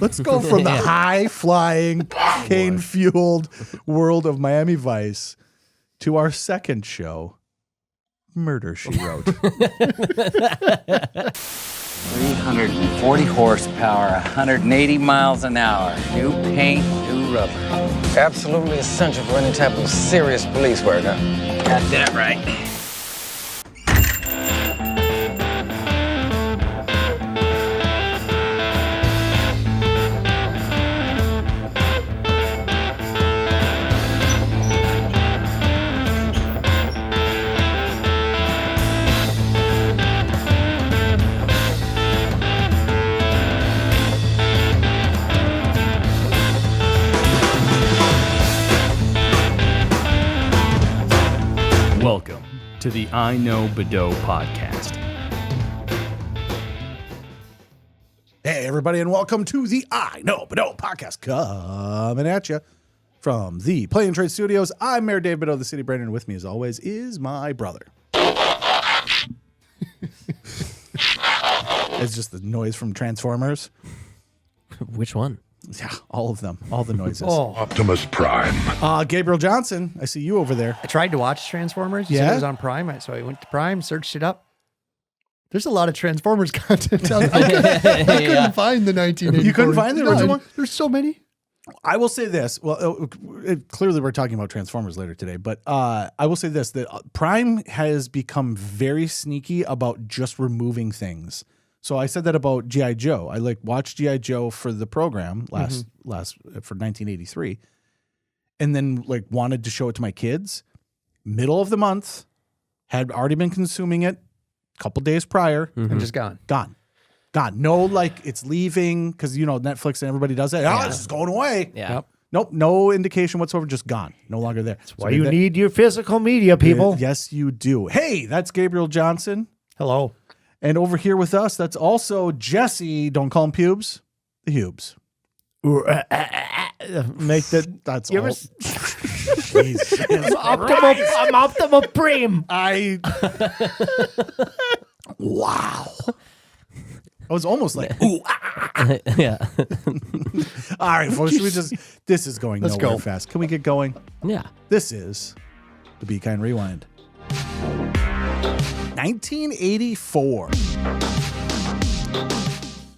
Let's go from the high-flying, cane-fueled world of Miami Vice to our second show, Murder, She Wrote. 340 horsepower, 180 miles an hour. New paint, new rubber. Absolutely essential for any type of serious police work, huh? Got that right. Welcome to the iKnowBadeaux podcast. Hey, everybody, and welcome to the iKnowBadeaux podcast, coming at you from the Play and Trade Studios. I'm Mayor Dave Badeaux, the city Brandon, and with me, as always, is my brother. It's just the noise from Transformers. Which one? Yeah, all of them, all the noises. Optimus Prime. Gabriel Johnson, I see you over there. I tried to watch Transformers. You Yeah? said it was on Prime, so I went to Prime, searched it up. There's a lot of Transformers content out there. I couldn't find the 1984. You couldn't find the original one? There's so many. I will say this. Well, clearly we're talking about Transformers later today, but I will say this, that Prime has become very sneaky about just removing things. So I said that about G.I. Joe. I watched G.I. Joe for the program last for 1983, and then wanted to show it to my kids. Middle of the month, had already been consuming it a couple days prior, And just gone. gone. No, it's leaving because Netflix and everybody does that. Oh, this is going away. Yeah. Yep. Nope, no indication whatsoever. Just gone. No longer there. That's Why you need your physical media, people. Yes, you do. Hey, that's Gabriel Johnson. Hello. And over here with us, that's also Jesse. Don't call him Pubes. The Hubes. Make the That's You all. ever Jesus. I'm Optimal Prime. Wow. I was almost like, ooh. Yeah. All right, folks. This is going Let's nowhere go. fast. Can we get going? Yeah. This is the Be Kind Rewind. 1984.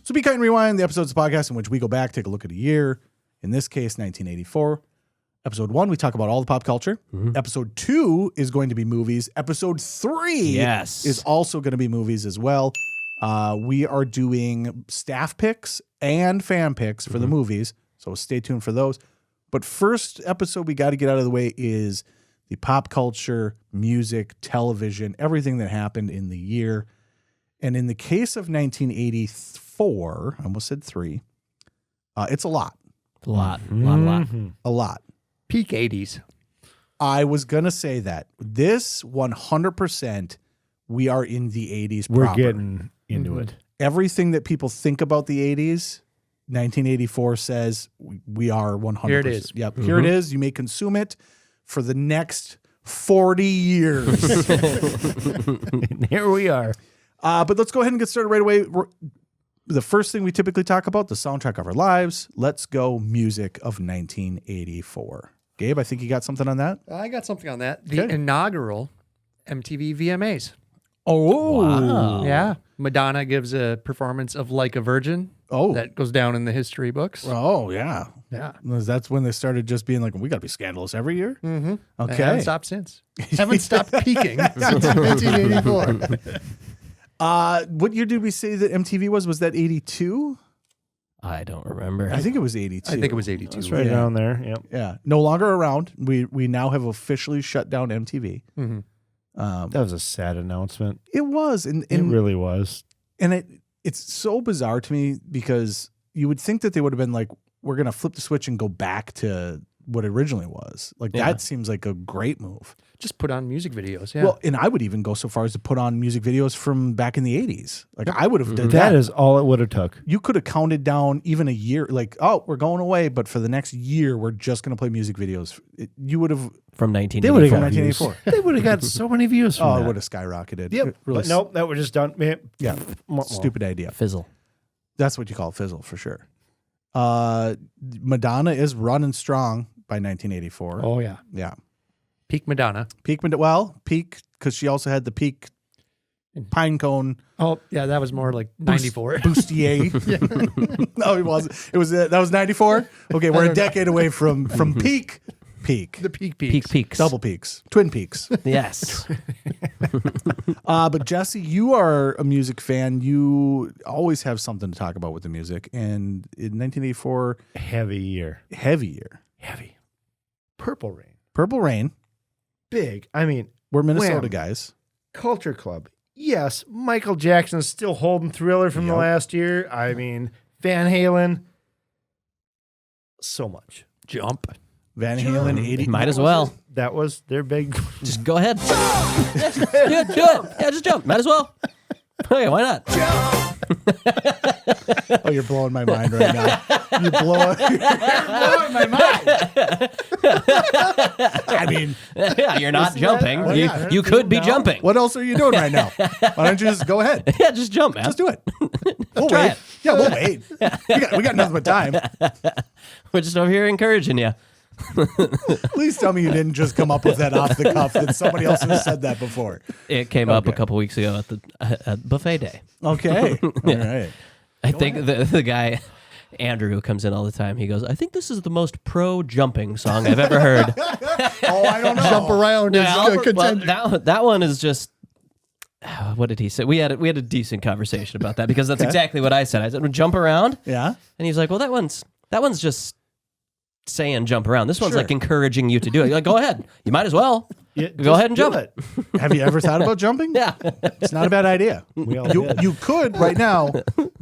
So Be Kind Rewind, the episodes of the podcast in which we go back, take a look at a year. In this case, 1984. Episode 1, we talk about all the pop culture. Episode 2 is going to be movies. Episode 3 Yes. is also going to be movies as well. We are doing staff picks and fan picks for the movies, so stay tuned for those. But first episode we got to get out of the way is the pop culture, music, television, everything that happened in the year. And in the case of 1984, I almost said 3, it's a lot. A lot. A lot. Peak 80s. I was going to say that. This 100%, we are in the 80s We're proper. getting into it. Everything that people think about the 80s, 1984 says we are 100%. Here it is. Yep, here it is. You may consume it for the next 40 years. And here we are. But let's go ahead and get started right away. The first thing we typically talk about, the soundtrack of our lives. Let's go music of 1984. Gabe, I think you got something on that? I got something on that. The Okay. inaugural MTV VMAs. Oh. Wow. Yeah. Madonna gives a performance of Like a Virgin. Oh. That goes down in the history books. Oh, yeah. Yeah. That's when they started just being like, we got to be scandalous every year? Mm-hmm. Okay. Haven't stopped since. Haven't stopped peaking since 1984. What year did we say that MTV was? Was that 82? I don't remember. I think it was 82. I think it was 82. It's right Yeah. down there. Yep. Yeah. No longer around. We now have officially shut down MTV. Mm-hmm. That was a sad announcement. It was. And It really was. it's so bizarre to me because you would think that they would have been like, we're going to flip the switch and go back to what it originally was. Like, Yeah. that seems like a great move. Just put on music videos. Yeah. Well, and I would even go so far as to put on music videos from back in the 80s. Like, I would have done That that. is all it would have took. You could have counted down even a year, like, oh, we're going away, but for the next year, we're just going to play music videos. You would have, From They would 1984. have got 1984. views. They would have got so many views from oh, it that. would have skyrocketed. Yep. It really But nope, that was just done. Man, Yeah. Well, Stupid idea. Fizzle. That's what you call a fizzle for sure. Madonna is Running Strong by 1984. Oh, yeah. Yeah. Peak Madonna. Peak because she also had the Peak Pine Cone Oh, yeah, that was more like 94. Bustier. No, it wasn't. That was 94. Okay, we're a decade away from peak. The peaks. Peaks. Double peaks. Twin peaks. Yes. But Jesse, you are a music fan. You always have something to talk about with the music. And in 1984, Heavy year. Heavy. Purple Rain. Purple Rain. Big. I mean, We're Minnesota Wham. guys. Culture Club. Yes, Michael Jackson's still holding Thriller from the Yep. last year. I mean, Van Halen. So much. Jump. Van Halen 80. Might as well. That was their big. Just go ahead. Do it. Yeah, just jump. Might as well. Okay, why not? Oh, you're blowing my mind right now. You're blowing my mind. I mean, Yeah, you're not jumping. Well, You, yeah, you could be jumping. what else are you doing right now? Why don't you just go ahead? Yeah, just jump, man. Just do it. We'll Try wait. it. Yeah, we'll wait. We got nothing but time. We're just over here encouraging you. Please tell me you didn't just come up with that off the cuff, that somebody else has said that before. It came up a couple weeks ago at the at buffet day. Okay. All right. I think the guy, Andrew, who comes in all the time, he goes, I think this is the most pro jumping song I've ever heard. Oh, I don't know. Jump around is Well, contender. that one is just. What did he say? We had a decent conversation about that because that's exactly what I said. I said, well, jump around. Yeah. And he's like, well, that one's just saying jump around. This one's Sure. like encouraging you to do it. You're like, go ahead. You might as well. Yeah, Go ahead and just jump. do it. Have you ever thought about jumping? Yeah. It's not a bad idea. We all You, did. you could right now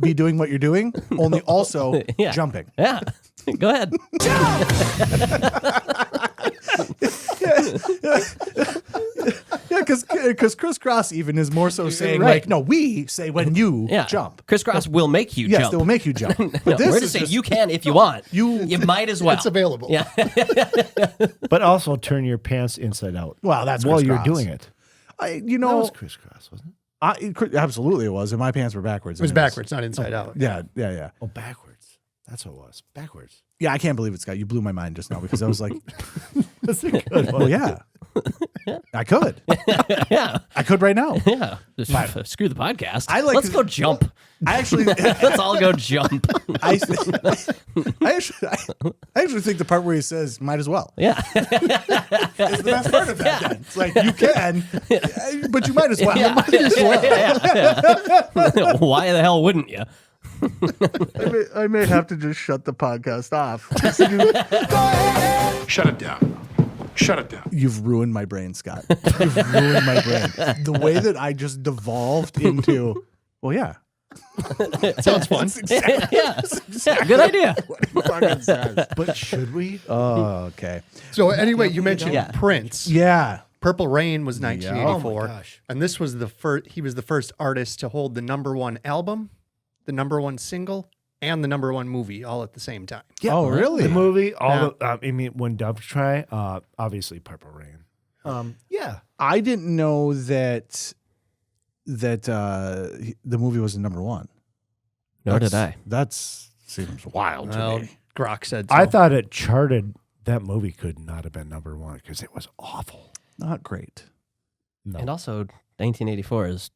be doing what you're doing, only also Yeah. jumping. Yeah. Go ahead. Yeah, because crisscross even is more so saying Right. like, no, we say when you Yeah. jump. Crisscross will make you Yes, jump. they will make you jump. But No, this we're is just saying you can if you want. You might as well. It's available. Yeah. But also turn your pants inside out. Well, that's while you're crisscross. doing it. You That know, was crisscross, wasn't it? absolutely it was, and my pants were backwards. It was and backwards, not inside out. Yeah. Oh, backwards. That's what it was. Backwards. Yeah, I can't believe it, Scott. You blew my mind just now because I was like, That's a good one. well, yeah. I could. Yeah. I could right now. Yeah. Just screw the podcast. I like Let's to- go jump. I actually, Let's all go jump. I actually think the part where he says "might as well" Yeah. is the best part of that. Then. It's like you can, but you might as well. Yeah. Why the hell wouldn't you? I may have to just shut the podcast off. Shut it down. Shut it down. You've ruined my brain, Scott. You've ruined my brain. The way that I just devolved into, well, yeah. Sounds fun. That's exactly, Yeah. Yeah. Good idea. what he fucking says. But should we? Oh, okay. So anyway, you mentioned Yeah. Prince. Yeah. Purple Rain was Oh, 1984. my gosh. And this was the first, he was the first artist to hold the #1 album, the #1 single, and the #1 movie all at the same time. Oh, really? The movie, all the, I mean, when Doves Try, obviously Purple Rain. Yeah. I didn't know that the movie was the #1. Nor did I. That seems wild to Well, me. Grok said so. I thought it charted. That movie could not have been #1 because it was awful. Not great. No. And also, 1984 is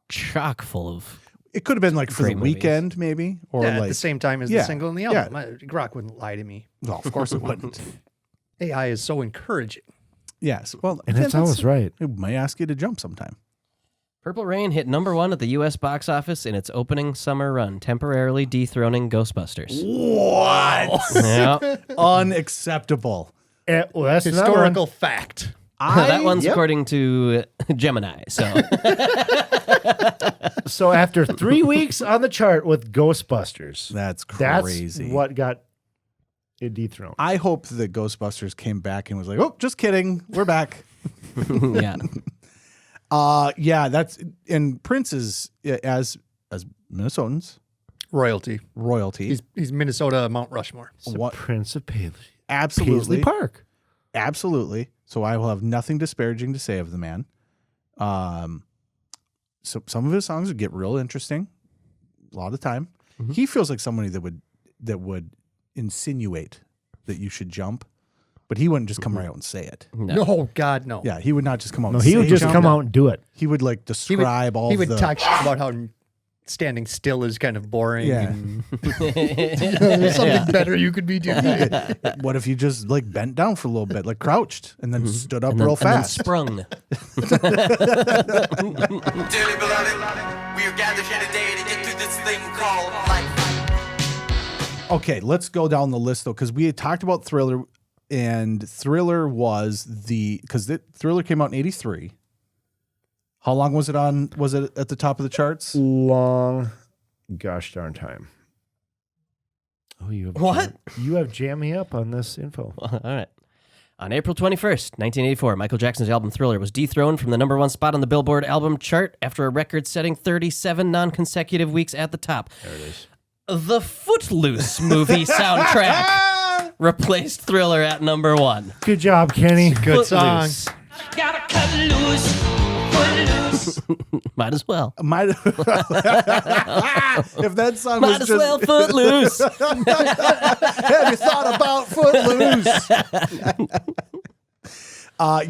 chock full of. It could have been like for the Great movies. weekend, maybe, or yeah, at like. the same time as yeah, the single and the yeah. album. Grok wouldn't lie to me. Well, of course it wouldn't. AI is so encouraging. Yes. Well, And it's always right. It might ask you to jump sometime. Purple Rain hit #1 at the U.S. box office in its opening summer run, temporarily dethroning Ghostbusters. What? Yeah. Unacceptable. Well, that's Historical fact. That one's Yep. according to Gemini. So So after 3 weeks on the chart with Ghostbusters, That's that's crazy. what got it dethroned. I hope that Ghostbusters came back and was like, "Oh, just kidding, we're back." yeah, Yeah, that's and Prince is as Minnesotans Royalty. royalty. He's Minnesota Mount Rushmore. What? Prince of Paisley Absolutely, Park. absolutely. So I will have nothing disparaging to say of the man. So some of his songs would get real interesting. A lot of the time, he feels like somebody that would insinuate that you should jump, but he wouldn't just come right out and say it. No, God, no. Yeah, he would not just come out. No, and he say would just jump. come out and do it. He would like describe He would the. talk shit about how standing still is kind of boring. Yeah. And there's something better you could be doing. What if you just like bent down for a little bit, like crouched, and then stood up real And then fast? sprung. Dearly beloved, we are gathered here today to get through this thing called life. Okay, let's go down the list though, because we had talked about Thriller, and Thriller was Thriller came out in '83. How long was it on? Was it at the top of the charts? Long, gosh darn time. Oh, you have What? You have jammed me up on this info. All right. On April 21st, 1984, Michael Jackson's album Thriller was dethroned from the #1 spot on the Billboard album chart after a record-setting 37 non-consecutive weeks at the top. There it is. The Footloose movie soundtrack replaced Thriller at ¡1. Good job, Kenny. Good song. Footloose. Might as well. Might if that song Might was as well Footloose. Have you thought about Footloose?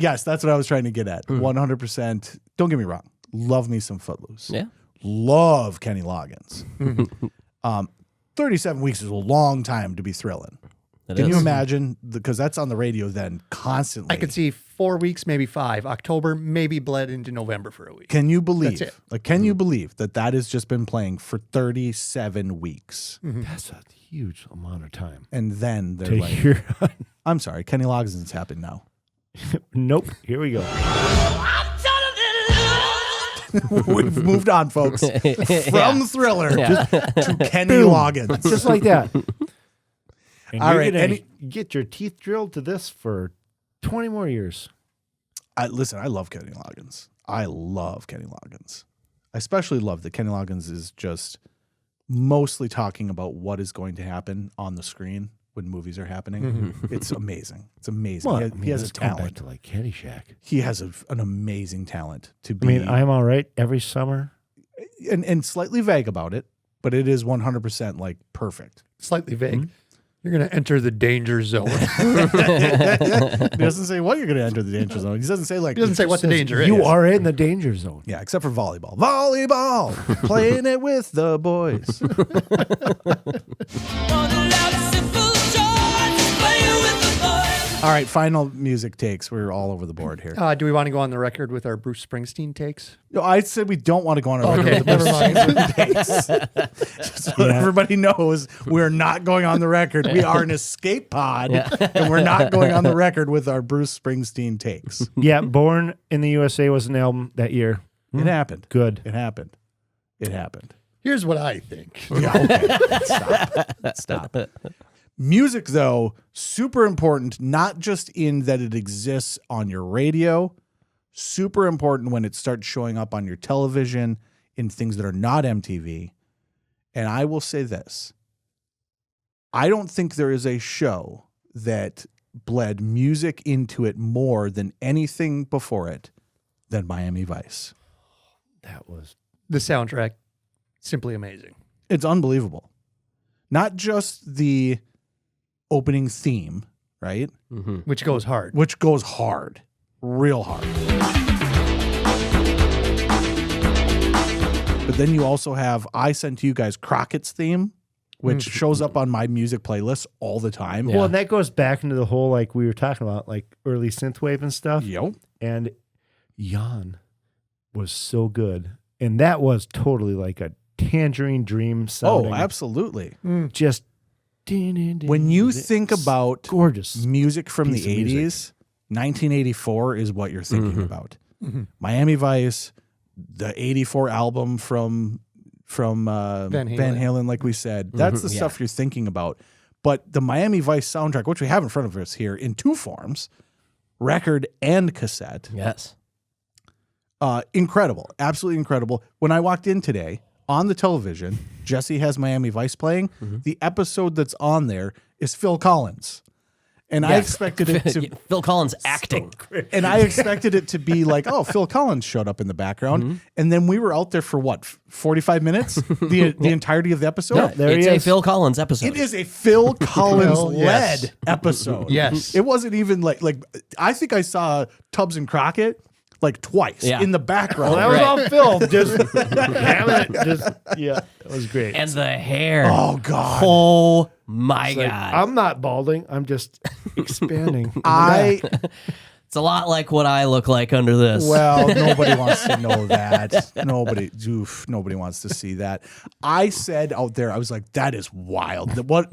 Yes, that's what I was trying to get at. 100%. Don't get me wrong. Love me some Footloose. Yeah. Love Kenny Loggins. 37 weeks is a long time to be thrilling. Can you imagine? Because that's on the radio then constantly. I could see 4 weeks, maybe 5. October maybe bled into November for a week. Can you believe? That's it. Like, can you believe that has just been playing for 37 weeks? That's a huge amount of time. And then they're To like, hear- I'm sorry, Kenny Loggins happened now. Nope. Here we go. We've moved on, folks. From Thriller to Kenny Boom. Loggins. Just like that. And All you're right, gonna get your teeth drilled to this for 20 more years. Listen, I love Kenny Loggins. I love Kenny Loggins. I especially love that Kenny Loggins is just mostly talking about what is going to happen on the screen when movies are happening. It's amazing. It's amazing. Well, he has a let's go back talent. to like Caddyshack. He has an amazing talent to I be. mean, I'm all right every summer. and slightly vague about it, but it is 100% like perfect. Slightly vague. You're going to enter the danger zone. He doesn't say what you're going to enter the danger zone. He doesn't say like. He doesn't say what the danger is. You are in the danger zone. Yeah, except for volleyball. Volleyball, playing it with the boys. All right, final music takes. We're all over the board here. Do we want to go on the record with our Bruce Springsteen takes? No, I said we don't want to go on a record with the never mind. takes. So everybody knows we're not going on the record. We are an escape pod, and we're not going on the record with our Bruce Springsteen takes. Yeah, Born in the USA was an album that year. It happened. Good. It happened. It happened. Here's what I think. Yeah, okay. Stop. Music, though, super important, not just in that it exists on your radio, super important when it starts showing up on your television in things that are not MTV. And I will say this. I don't think there is a show that bled music into it more than anything before it than Miami Vice. That was The soundtrack, simply amazing. It's unbelievable. Not just the opening theme, right? Which goes hard. Which goes hard, real hard. But then you also have, I sent you guys Crockett's theme, which shows up on my music playlist all the time. well, and that goes back into the whole like we were talking about, like early synthwave and stuff. Yep. And Jan was so good, and that was totally like a Tangerine Dream sounding. Oh, absolutely. Just When you think about gorgeous music from piece the of music. 80s, 1984 is what you're thinking about. Miami Vice, the 84 album from Van Halen, like we said. That's the stuff you're thinking about. But the Miami Vice soundtrack, which we have in front of us here in two forms, record and cassette. Yes. Incredible. Absolutely incredible. When I walked in today, on the television, Jesse has Miami Vice playing. The episode that's on there is Phil Collins. And I expected it to Phil Collins acting. and I expected it to be like, oh, Phil Collins showed up in the background. And then we were out there for what, 45 minutes? The entirety of the episode? No, there it's he a is. Phil Collins episode. It is a Phil Collins yes. led episode. Yes. It wasn't even like I think I saw Tubbs and Crockett like twice in the background. Well, that was all Phil. Just, damn it. Just, yeah, it was great. And the hair. Oh God. Oh my It's like, God. I'm not balding. I'm just expanding. It's a lot like what I look like under this. Well, nobody wants to know that. Nobody wants to see that. I said out there, I was like, that is wild. What?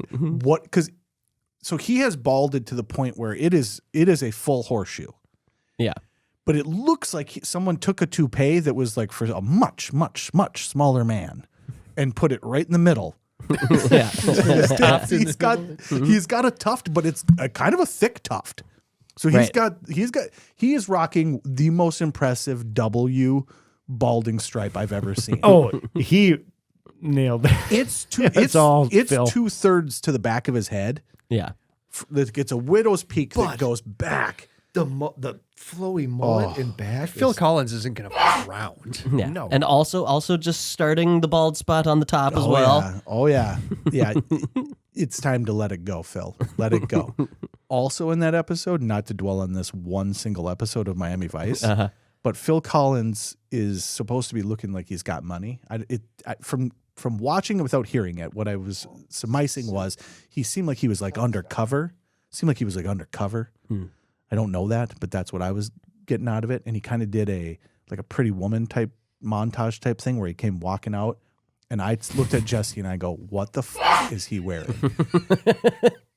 Because so he has balded to the point where it is a full horseshoe. Yeah. But it looks like someone took a toupee that was like for a much, much, much smaller man and put it right in the middle. Yeah. He's got a tuft, but it's a kind of a thick tuft. So he is rocking the most impressive W balding stripe I've ever seen. Oh, he nailed it. It's Phil. 2/3 to the back of his head. Yeah. It's a widow's peak that goes back. The flowy mullet in back. Phil Collins isn't going to fuck around. Yeah. No. And also just starting the bald spot on the top as well. Yeah. Oh yeah. Yeah. It's time to let it go, Phil. Let it go. Also in that episode, not to dwell on this one single episode of Miami Vice, but Phil Collins is supposed to be looking like he's got money. From watching it without hearing it, what I was surmising was he seemed like he was like undercover. I don't know that, but that's what I was getting out of it. And he kind of did a Pretty Woman type montage type thing where he came walking out, and I looked at Jesse and I go, "What the fuck is he wearing?"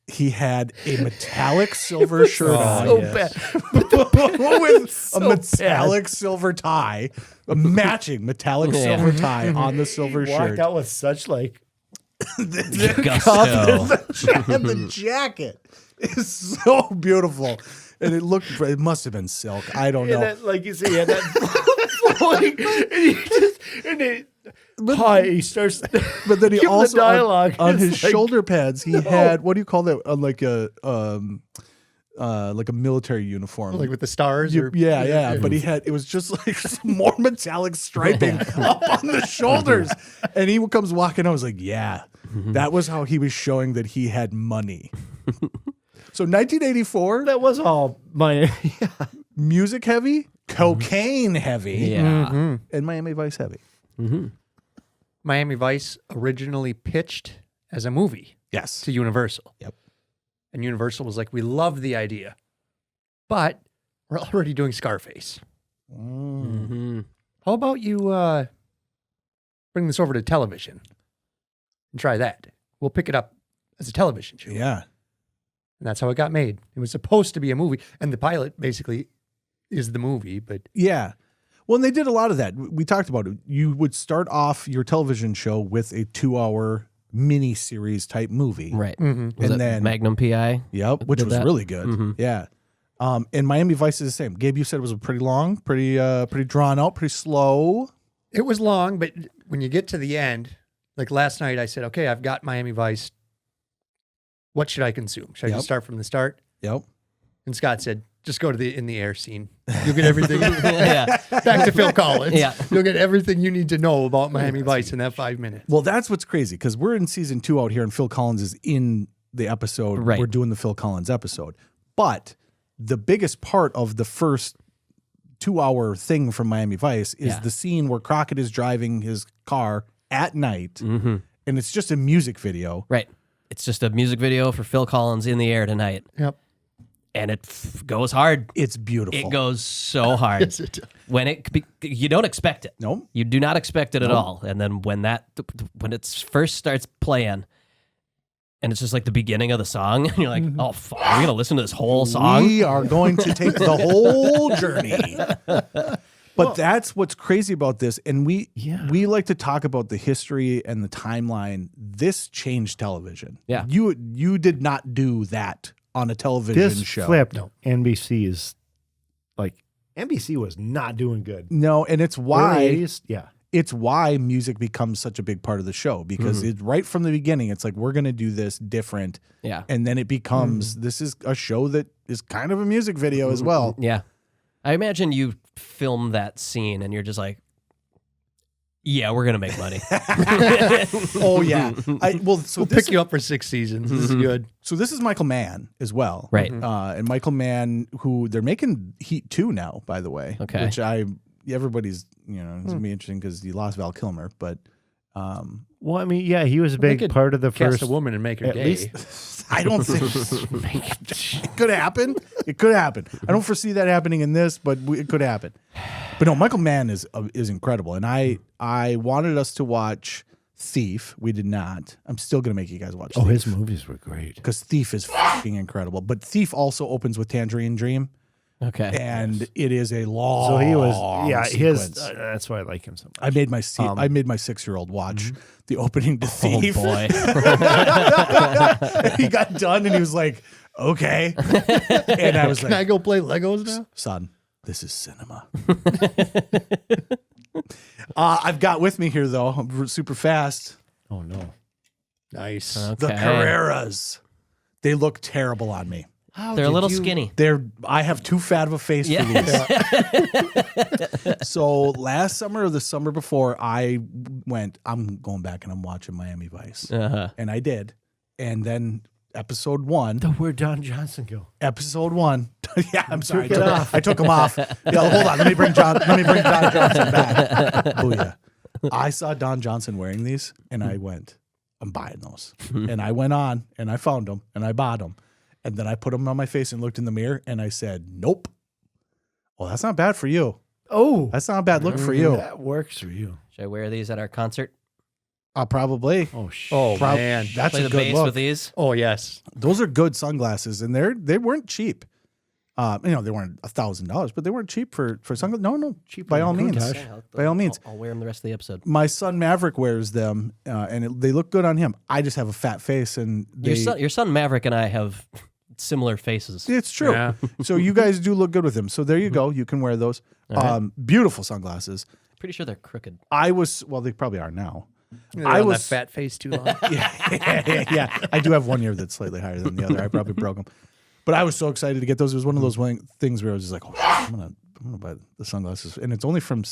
He had a metallic silver shirt on, with a metallic silver tie, a matching metallic silver tie on the silver shirt. Walked out with such like Gusto. And the jacket is so beautiful. And it must have been silk. I don't know. that, like you say, yeah, that flowing, he starts. But then he give him also the dialogue on It's his like, shoulder pads he had, what do you call that? Like a military uniform. Like with the stars? Yeah. But it was just like some more metallic striping up on the shoulders. And he comes walking. I was like, yeah, that was how he was showing that he had money. So 1984, That was all my. music heavy, cocaine heavy, Yeah. and Miami Vice heavy. Miami Vice originally pitched as a movie Yes. to Universal. Yep. And Universal was like, we love the idea, but we're already doing Scarface. How about you bring this over to television and try that? We'll pick it up as a television show. Yeah. And that's how it got made. It was supposed to be a movie, and the pilot basically is the movie, but Yeah. Well, and they did a lot of that. We talked about it. You would start off your television show with a 2-hour mini series type movie. Right. Mhm. Was And it then- Magnum PI? Yep. Which Did was that? really good. Yeah. And Miami Vice is the same. Gabe, you said it was pretty long, pretty drawn out, pretty slow. it was long. But when you get to the end, like last night, I said, okay, I've got Miami Vice. What should I consume? Should I Yep. just start from the start? Yep. And Scott said, just go to the in the air scene. You'll get everything. Yeah. Back to Phil Collins. Yeah. You'll get everything you need to know about Miami Vice in that 5 minutes. Well, that's what's crazy because we're in season 2 out here and Phil Collins is in the episode. Right. We're doing the Phil Collins episode. But the biggest part of the first 2-hour thing from Miami Vice is the scene where Crockett is driving his car at night and it's just a music video. Right. It's just a music video for Phil Collins in the air tonight. Yep. And it goes hard. It's beautiful. It goes so hard. You don't expect it. No. You do not expect it at all. And then when it first starts playing, and it's just like the beginning of the song, and you're like, oh, fuck, are we going to listen to this whole song? We are going to take the whole journey. But that's what's crazy about this. And we like to talk about the history and the timeline. This changed television. Yeah. You did not do that on a television This show. flipped NBC's. Like NBC was not doing good. No, and it's Early why 80s, yeah. it's why music becomes such a big part of the show, because it right from the beginning, it's like, we're going to do this different. Yeah. And then it becomes, this is a show that is kind of a music video as well. Yeah. I imagine you film that scene and you're just like, yeah, we're going to make money. Oh yeah. We'll pick you up for 6 seasons. This is good. So this is Michael Mann as well. Right. And Michael Mann, who they're making Heat 2 now, by the way. Okay. Which everybody's, it's going to be interesting because he lost Val Kilmer, but Well, I mean, yeah, he was a big part of the Cast first. a woman and make her at gay. least I don't think it could happen. It could happen. I don't foresee that happening in this, but it could happen. But no, Michael Mann is incredible, and I wanted us to watch Thief. We did not. I'm still gonna make you guys watch. Oh, Thief, his movies were great. because Thief is fucking incredible. But Thief also opens with Tangerine Dream, Okay. and it is a long. So he was, sequence. that's why I like him so much. I made my 6-year-old watch the opening to Oh, Thief. boy. He got done and he was like, "Okay," and I was Can I like, go play Legos now? "Son, this is cinema." I've got with me here though, super fast, Oh no. Nice. the Carreras. They look terrible on me. They're a little skinny. I have too fat of a face for these. So last summer or the summer before, I'm going back and I'm watching Miami Vice. Uh-huh. And I did. And then episode 1. Where'd Don Johnson go? Episode 1. Yeah, I'm sorry. I took him off. Yeah, hold on. Let me bring Don Johnson back. Oh yeah. I saw Don Johnson wearing these and I went, I'm buying those. And I went on and I found them and I bought them. And then I put them on my face and looked in the mirror and I said, nope. Well, that's not bad for you. Oh, That's not a bad look for you. that works for you. Should I wear these at our concert? Probably. Oh shit. Oh, man. That's Play a the good bass look. with these? Oh, yes. Those are good sunglasses, and they weren't cheap. They weren't $1,000, but they weren't cheap for sunglasses. No, cheap by all means. Macintosh. By all means. I'll wear them the rest of the episode. My son Maverick wears them, and they look good on him. I just have a fat face, and Your son Maverick and I have similar faces. It's true. Yeah. So you guys do look good with them. So there you go. You can wear those. Beautiful sunglasses. Pretty sure they're crooked. They probably are now. I was that fat face too long. Yeah. I do have one ear that's slightly higher than the other. I probably broke them. But I was so excited to get those. It was one of those things where I was just like, oh, I'm gonna buy the sunglasses. And it's only from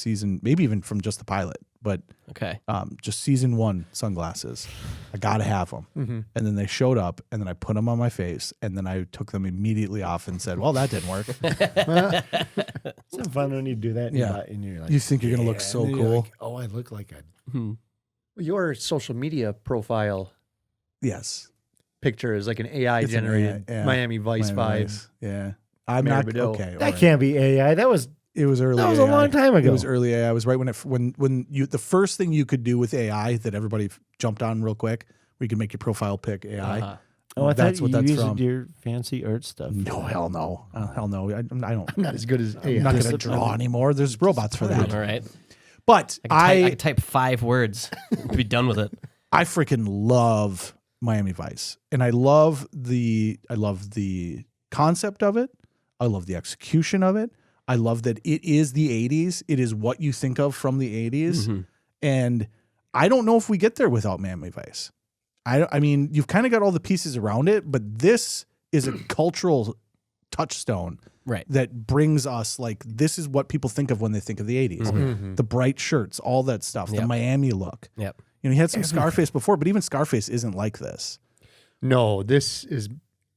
maybe even from just the pilot, but Okay. just season 1 sunglasses. I gotta have them. And then they showed up, and then I put them on my face, and then I took them immediately off and said, well, that didn't work. It's so fun when you do that. And you're like, You think you're gonna look so and then you're cool. like, oh, I look like Your social media profile Yes. picture is like an AI It's an generated AI, yeah. Miami Vice Miami vibe. Vice. Yeah. I'm Mary not Badeaux. okay. that can't be AI. That was It was early. That was a AI. long time ago. It was early AI. I was right when the first thing you could do with AI that everybody jumped on real quick, where you could make your profile pic AI. Uh-huh. Oh, I That's thought what you that's used from. your fancy art stuff. No, hell no. Hell no. I don't. I'm not as good as AI. I'm not going to draw anymore. There's robots for that. All right. But I could type 5 words. Be done with it. I freaking love Miami Vice, and I love the concept of it. I love the execution of it. I love that it is the 80s. It is what you think of from the 80s. And I don't know if we get there without Miami Vice. I mean, you've kind of got all the pieces around it, but this is a cultural touchstone Right. that brings us, like, this is what people think of when they think of the 80s. The bright shirts, all that stuff, the Yep. Miami look. Yep. You know, he had some Scarface before, but even Scarface isn't like this. No, this is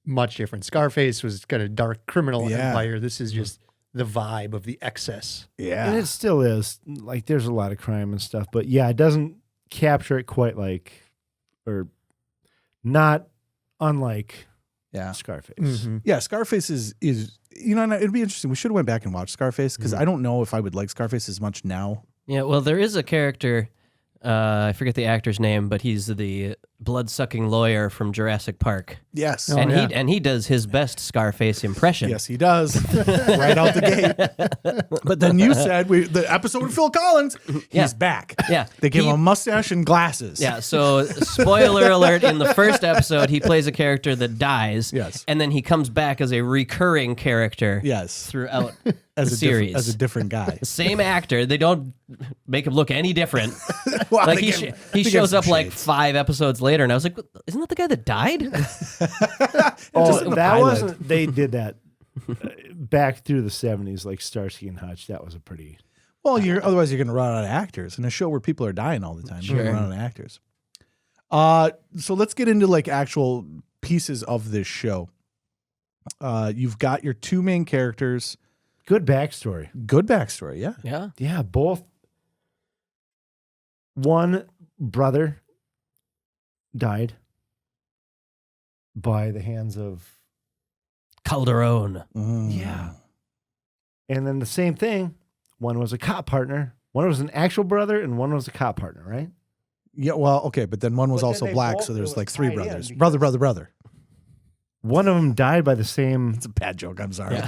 much different. Scarface was kind of dark criminal Yeah. empire. This is just the vibe of the excess. Yeah. And it still is. Like, there's a lot of crime and stuff, but yeah, it doesn't capture it quite like, or not unlike Scarface. Yeah, Scarface is and it'd be interesting. We should have went back and watched Scarface because I don't know if I would like Scarface as much now. Yeah, well, there is a character, I forget the actor's name, but he's the blood-sucking lawyer from Jurassic Park. Yes. And he does his best Scarface impression. Yes, he does. Right out the gate. But then you said the episode with Phil Collins, he's back. Yeah. They give him a mustache and glasses. Yeah, so spoiler alert, in the first episode, he plays a character that dies. Yes. And then he comes back as a recurring character throughout the series. As a different guy. Same actor. They don't make him look any different. Well, like they he give- they give shows some up like shades. 5 episodes later, and I was like, isn't that the guy that died? That wasn't. They did that back through the 70s, like Starsky and Hutch. That was a pretty. Well, otherwise you're going to run out of actors. In a show where people are dying all the time, you're going to run out of actors. So let's get into like actual pieces of this show. You've got your 2 main characters. Good backstory. Good backstory, yeah. Yeah. Yeah, both. One brother died by the hands of Calderon. Yeah. And then the same thing. One was a cop partner. One was an actual brother, and one was a cop partner, right? Yeah, well, okay, but then one was But then also they black, both- so it there's was like 3 tied in brothers. because- Brother. One of them died by the same. It's a bad joke. I'm sorry. Nope.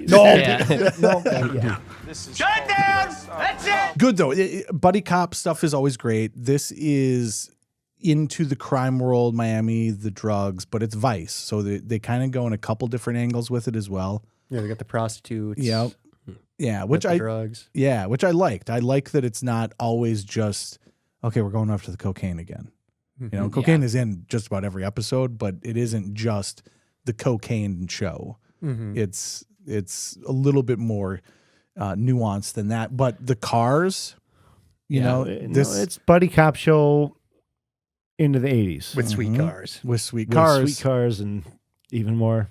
Yeah. Nope. Yeah. Shut down! That's it! Good though. Buddy cop stuff is always great. This is into the crime world, Miami, the drugs, but it's Vice, so they kind of go in a couple different angles with it as well. Yeah, they got the prostitutes. Yeah, Which drugs. Yeah, which I liked. I like that it's not always just okay. We're going after the cocaine again. You know, cocaine is in just about every episode, but it isn't just the cocaine show. It's a little bit more nuanced than that. But the cars, you know, it's buddy cop show into the 80s With sweet cars. with sweet With cars, sweet cars, and even more.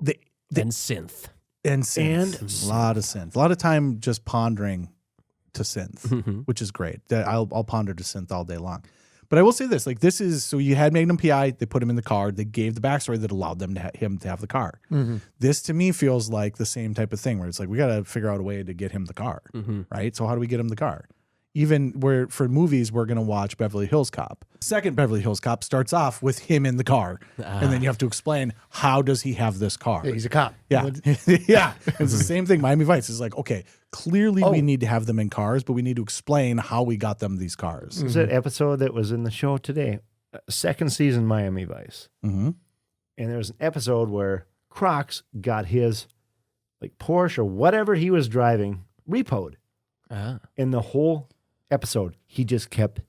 And synth. and synth. A lot of synth. A lot of time just pondering to synth, which is great. I'll ponder to synth all day long. But I will say this, like this is, so you had Magnum PI, they put him in the car, they gave the backstory that allowed them to him to have the car. This to me feels like the same type of thing where it's like, we got to figure out a way to get him the car, right? So how do we get him the car? Even where for movies, we're going to watch Beverly Hills Cop. Second Beverly Hills Cop starts off with him in the car. And then you have to explain, how does he have this car? Yeah, he's a cop. Yeah. Yeah. It's the same thing. Miami Vice is like, okay, clearly we need to have them in cars, but we need to explain how we got them these cars. There's that episode that was in the show today, second season Miami Vice. Mm-hmm. And there was an episode where Crocs got his like Porsche or whatever he was driving repoed. In the whole episode, he just kept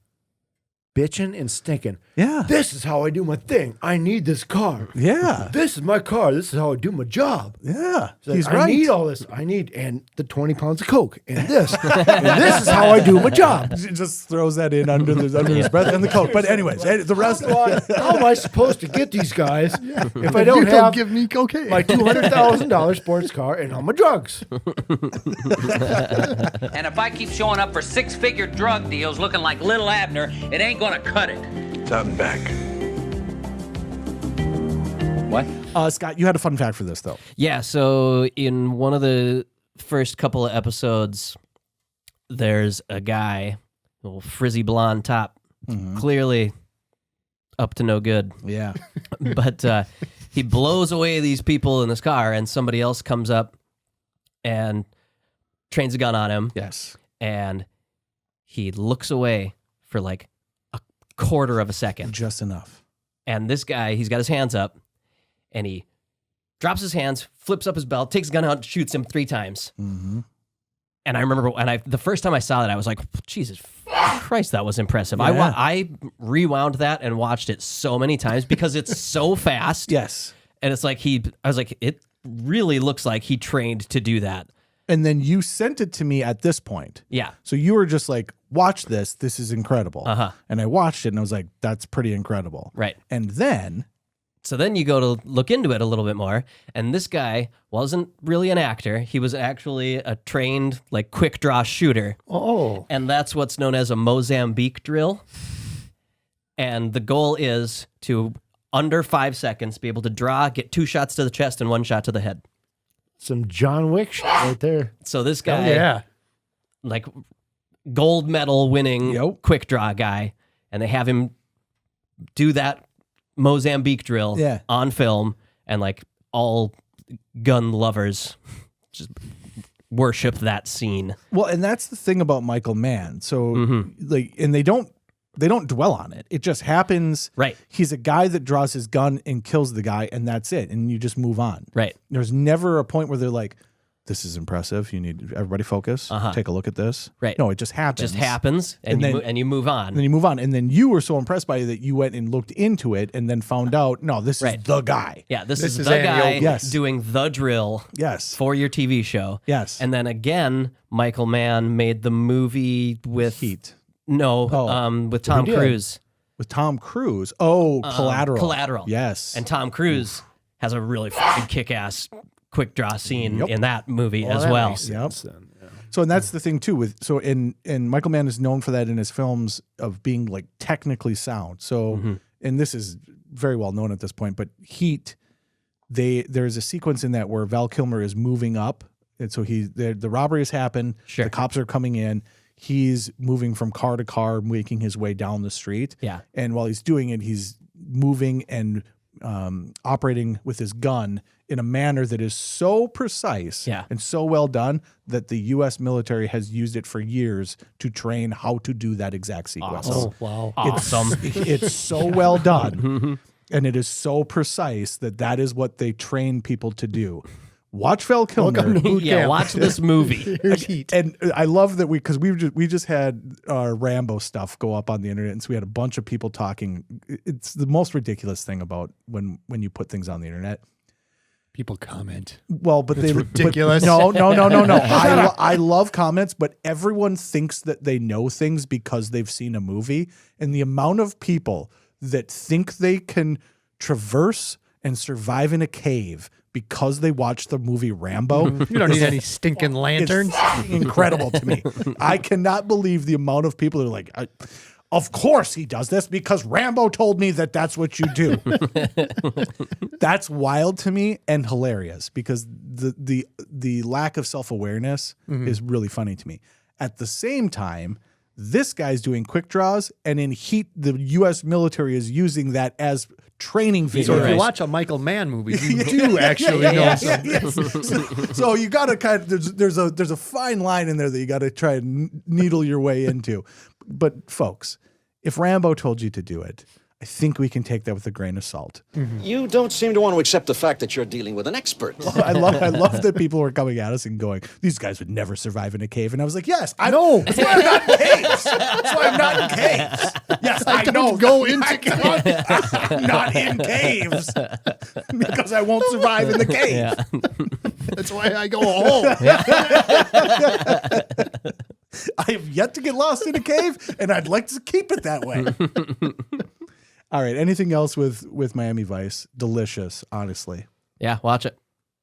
bitching and stinking. Yeah. This is how I do my thing. I need this car. Yeah. This is my car. This is how I do my job. Yeah. It's like, He's I right. need all this. I need, and the 20 pounds of Coke and this. And this is how I do my job. He just throws that in under his breath and the coat. But anyways, the rest. How am I supposed to get these guys if I don't have give me cocaine. my $200,000 sports car and all my drugs? And if I keep showing up for 6-figure drug deals looking like Little Abner, it ain't gonna cut it. It's out and back. What? Scott, you had a fun fact for this, though. Yeah, so in one of the first couple of episodes, there's a guy, little frizzy blonde top, clearly up to no good. Yeah. But he blows away these people in this car, and somebody else comes up and trains a gun on him. Yes. And he looks away for like a quarter of a second. Just enough. And this guy, he's got his hands up, and he drops his hands, flips up his belt, takes his gun out, shoots him 3 times. Mm-hmm. And I remember, the first time I saw that, I was like, Jesus Christ, that was impressive. Yeah. I rewound that and watched it so many times because it's so fast. Yes. And it's like I was like, it really looks like he trained to do that. And then you sent it to me at this point. Yeah. So you were just like, watch this. This is incredible. Uh-huh. And I watched it and I was like, that's pretty incredible. Right. And then. So then you go to look into it a little bit more. And this guy wasn't really an actor. He was actually a trained, like, quick draw shooter. Oh. And that's what's known as a Mozambique drill. And the goal is to, under 5 seconds, be able to draw, get 2 shots to the chest and 1 shot to the head. Some John Wick shit right there. So this guy, Yeah. like, gold medal winning Yep. quick draw guy, and they have him do that Mozambique drill on film, and like all gun lovers just worship that scene. Well, and that's the thing about Michael Mann. So like, and they don't dwell on it. It just happens. Right. He's a guy that draws his gun and kills the guy, and that's it. And you just move on. Right. There's never a point where they're like, this is impressive. You need everybody focus. Take a look at this. Right. No, it just happens. Just happens, and then- you move on. And then you move on. And then you were so impressed by it that you went and looked into it and then found out, no, this is the guy. Yeah, this This is is the Andy guy Oldham. Yes. doing the drill Yes. for your TV show. Yes. And then again, Michael Mann made the movie with Heat. No, Oh. with Tom did. Cruise. With Tom Cruise. Oh, Collateral. Collateral. Yes. And Tom Cruise has a really fucking kick-ass quick draw scene in that movie as that well. makes sense then, yeah. So, and that's the thing too with, so and Michael Mann is known for that in his films of being like technically sound. So, and this is very well known at this point, but Heat, there's a sequence in that where Val Kilmer is moving up. And so the robbery has happened. Sure. The cops are coming in. He's moving from car to car, making his way down the street. Yeah. And while he's doing it, he's moving and operating with his gun in a manner that is so precise and so well done that the U.S. military has used it for years to train how to do that exact sequence. Awesome. Wow. Awesome. It's so well done, and it is so precise that is what they train people to do. Watch Val Kilmer. Yeah, watch this movie. Here's Heat. And I love that because we just had our Rambo stuff go up on the internet, and so we had a bunch of people talking. It's the most ridiculous thing about when you put things on the internet. People comment. Well, but It's they ridiculous. But no. I love comments, but everyone thinks that they know things because they've seen a movie, and the amount of people that think they can traverse and survive in a cave because they watched the movie Rambo. You don't need any stinking lanterns. It's incredible to me. I cannot believe the amount of people that are like, of course he does this because Rambo told me that that's what you do. That's wild to me and hilarious because the lack of self-awareness is really funny to me. At the same time, this guy's doing quick draws, and in Heat, the U.S. military is using that as training videos. So if you watch a Michael Mann movie, you do actually know something. So you got to kind of there's a fine line in there that you got to try and needle your way into. But folks, if Rambo told you to do it, I think we can take that with a grain of salt. You don't seem to want to accept the fact that you're dealing with an expert. I love that people were coming at us and going, these guys would never survive in a cave. And I was like, yes, I know. That's why I'm not in caves. That's why I'm not in caves. Yes, I know. Go into I'm not in caves because I won't survive in the cave. Yeah. That's why I go home. I have yet to get lost in a cave, and I'd like to keep it that way. All right. Anything else with Miami Vice? Delicious, honestly. Yeah, watch it.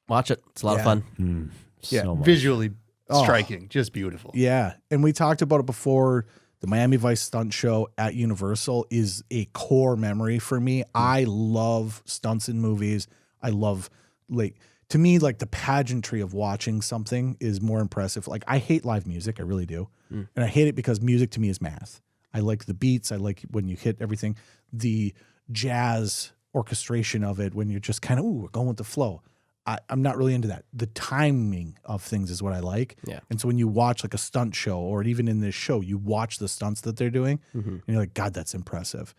Watch it. It's a lot of fun. So much. Visually striking, just beautiful. Yeah. And we talked about it before. The Miami Vice stunt show at Universal is a core memory for me. I love stunts in movies. I love, to me, the pageantry of watching something is more impressive. I hate live music. I really do. And I hate it because music to me is math. I like the beats. I like when you hit everything. The jazz orchestration of it when you're just kind of, we're going with the flow. I'm not really into that. The timing of things is what I like. Yeah. And so when you watch a stunt show, or even in this show, you watch the stunts that they're doing, and you're like, God, that's impressive.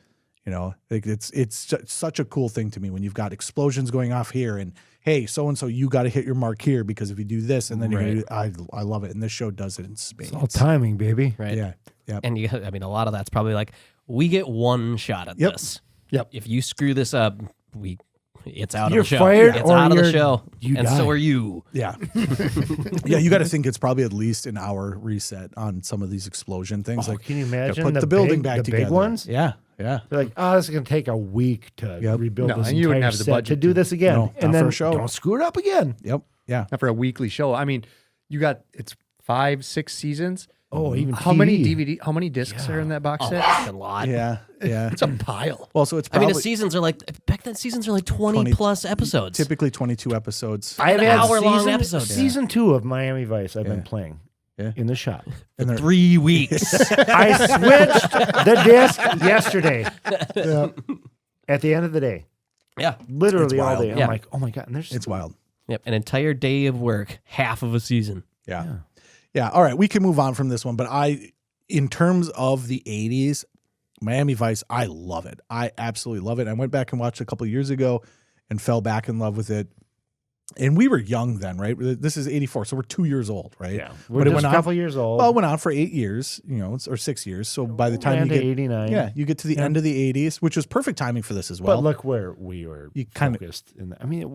It's such a cool thing to me when you've got explosions going off here, and hey, so and so, you got to hit your mark here because if you do this, and then you're gonna do, I love it, and this show does it in spades. It's all timing, baby. Right. Yeah. Yeah. And a lot of that's probably we get one shot at this. Yep. If you screw this up, it's out You're of the show. fired It's or out of the you're- show. you And die. so are you. Yeah. Yeah, you got to think it's probably at least an hour reset on some of these explosion things. Can you gotta imagine put the the building big- back the together? big ones? Yeah. Yeah. They're like, this is going to take a week to rebuild No, this and you wouldn't entire have the set budget to do to- this again. No, and not for then a show. don't screw it up again. Yep. Yeah. Not for a weekly show. I mean, it's 5-6 seasons. Oh, even how many discs are in that box set? Fucking lot. Yeah. Yeah. It's a pile. Well, so it's I probably mean, the seasons are back then. Seasons are 20 plus episodes. typically 22 episodes. I have An had hour-long episode. Season 2 of Miami Vice I've been playing. in the shop. And they're 3 weeks. I switched the disc yesterday. At the end of the day. Yeah. Literally all day. Yeah. I'm like, oh my God. And there's it's wild. Yep. An entire day of work, half of a season. Yeah. All right. We can move on from this one, but in terms of the 80s, Miami Vice, I love it. I absolutely love it. I went back and watched a couple of years ago and fell back in love with it. And we were young then, right? This is 84, so we're 2 years old, right? Yeah. We're just a couple years old. Well, it went on for 8 years, or 6 years. So by the time you get 89. Yeah, you get to the end of the 80s, which was perfect timing for this as well. But look where we were focused. I mean,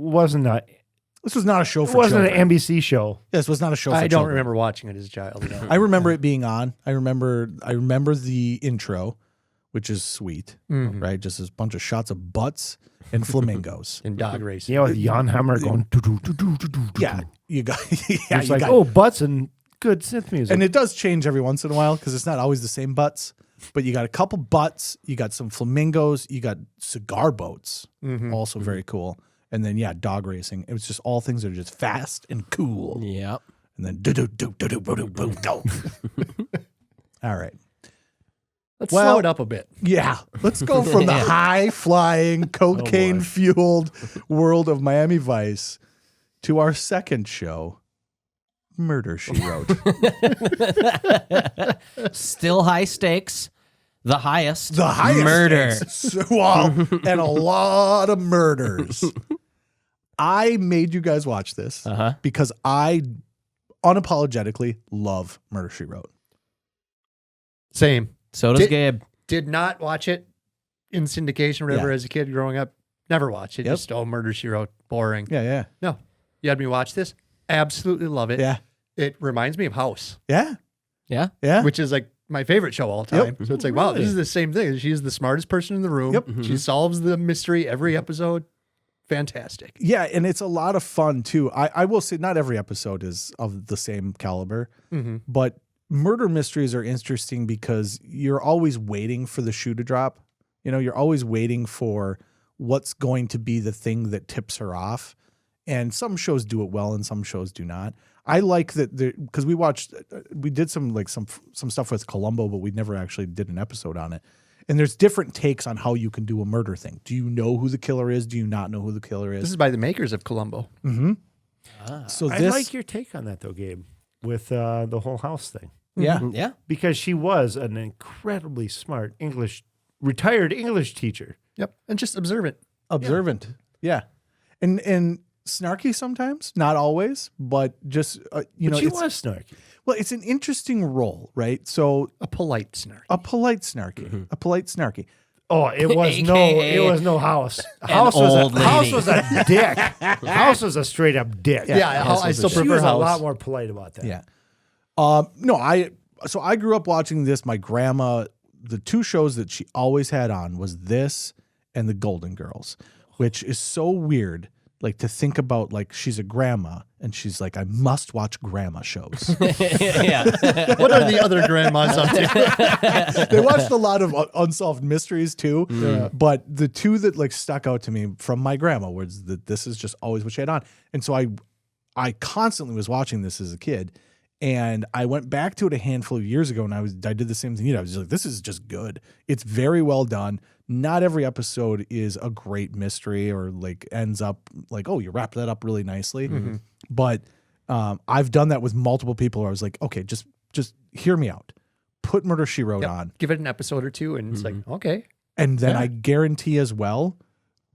this was not a show for It wasn't children. an NBC show. This was not a show for I children. don't remember watching it as a child. No. I remember it being on. I remember the intro, which is sweet, right? Just a bunch of shots of butts and flamingos. And dog racing. Yeah, with Jan Hammer going Yeah, you got it's like, oh, butts and good synth music. and it does change every once in a while because it's not always the same butts. But you got a couple butts, you got some flamingos, you got cigar boats, also very cool. And then dog racing. It was just all things that are just fast and cool. Yep. And then do. All right. Let's slow it up a bit. Yeah. Let's go from the high flying, cocaine fueled world of Miami Vice to our second show, Murder, She Wrote. Still high stakes. The highest. Murder. Stakes. And a lot of murders. I made you guys watch this because I unapologetically love Murder, She Wrote. Same. So does Gabe. Did not watch it in syndication or whatever as a kid growing up. Never watched it. Just, Murder, She Wrote. Boring. Yeah. No. You had me watch this. Absolutely love it. Yeah. It reminds me of House. Yeah. Yeah. Which is like my favorite show all time. So it's like, wow, this is the same thing. She's the smartest person in the room. Yep. She solves the mystery every episode. Fantastic. Yeah, and it's a lot of fun too. I will say not every episode is of the same caliber, but murder mysteries are interesting because you're always waiting for the shoe to drop. You're always waiting for what's going to be the thing that tips her off. And some shows do it well and some shows do not. I like that because we did some stuff with Columbo, but we never actually did an episode on it. And there's different takes on how you can do a murder thing. Do you know who the killer is? Do you not know who the killer is? This is by the makers of Columbo. So I like your take on that though, Gabe, with the whole house thing. Yeah. Yeah. Because she was an incredibly smart retired English teacher. Yep. And just observant. Yeah. And snarky sometimes, not always, but just, She was snarky. Well, it's an interesting role, right? So A polite snark. a polite snarky. Oh, it was AKA no house. an old lady. House was a dick. House was a straight up dick. I still She prefer was a House. lot more polite about that. Yeah. No, I grew up watching this. My grandma, the two shows that she always had on was this and the Golden Girls, which is so weird. Like to think about, like she's a grandma and she's like, I must watch grandma shows. Yeah. What are the other grandmas up to? They watched a lot of unsolved mysteries too, but the two that like stuck out to me from my grandma was that this is just always what she had on. And so I constantly was watching this as a kid, and I went back to it a handful of years ago, and I did the same thing. I was just like, this is just good. It's very well done. Not every episode is a great mystery or like ends up like, oh, you wrapped that up really nicely. But I've done that with multiple people where I was like, okay, just hear me out. Put Murder, She Wrote on. Give it an episode or two, and it's like, okay. And then I guarantee as well,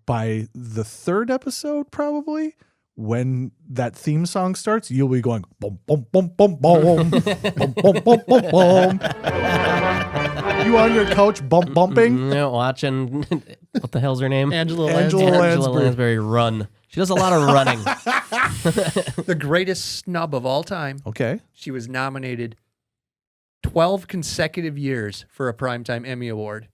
by the third episode, probably, when that theme song starts, you'll be going, boom, boom, boom, boom, boom, boom, boom, boom, boom, boom. You on your couch bumping? Watching, what the hell's her name? Angela Lansbury run. She does a lot of running. The greatest snub of all time. Okay. She was nominated 12 consecutive years for a Primetime Emmy Award.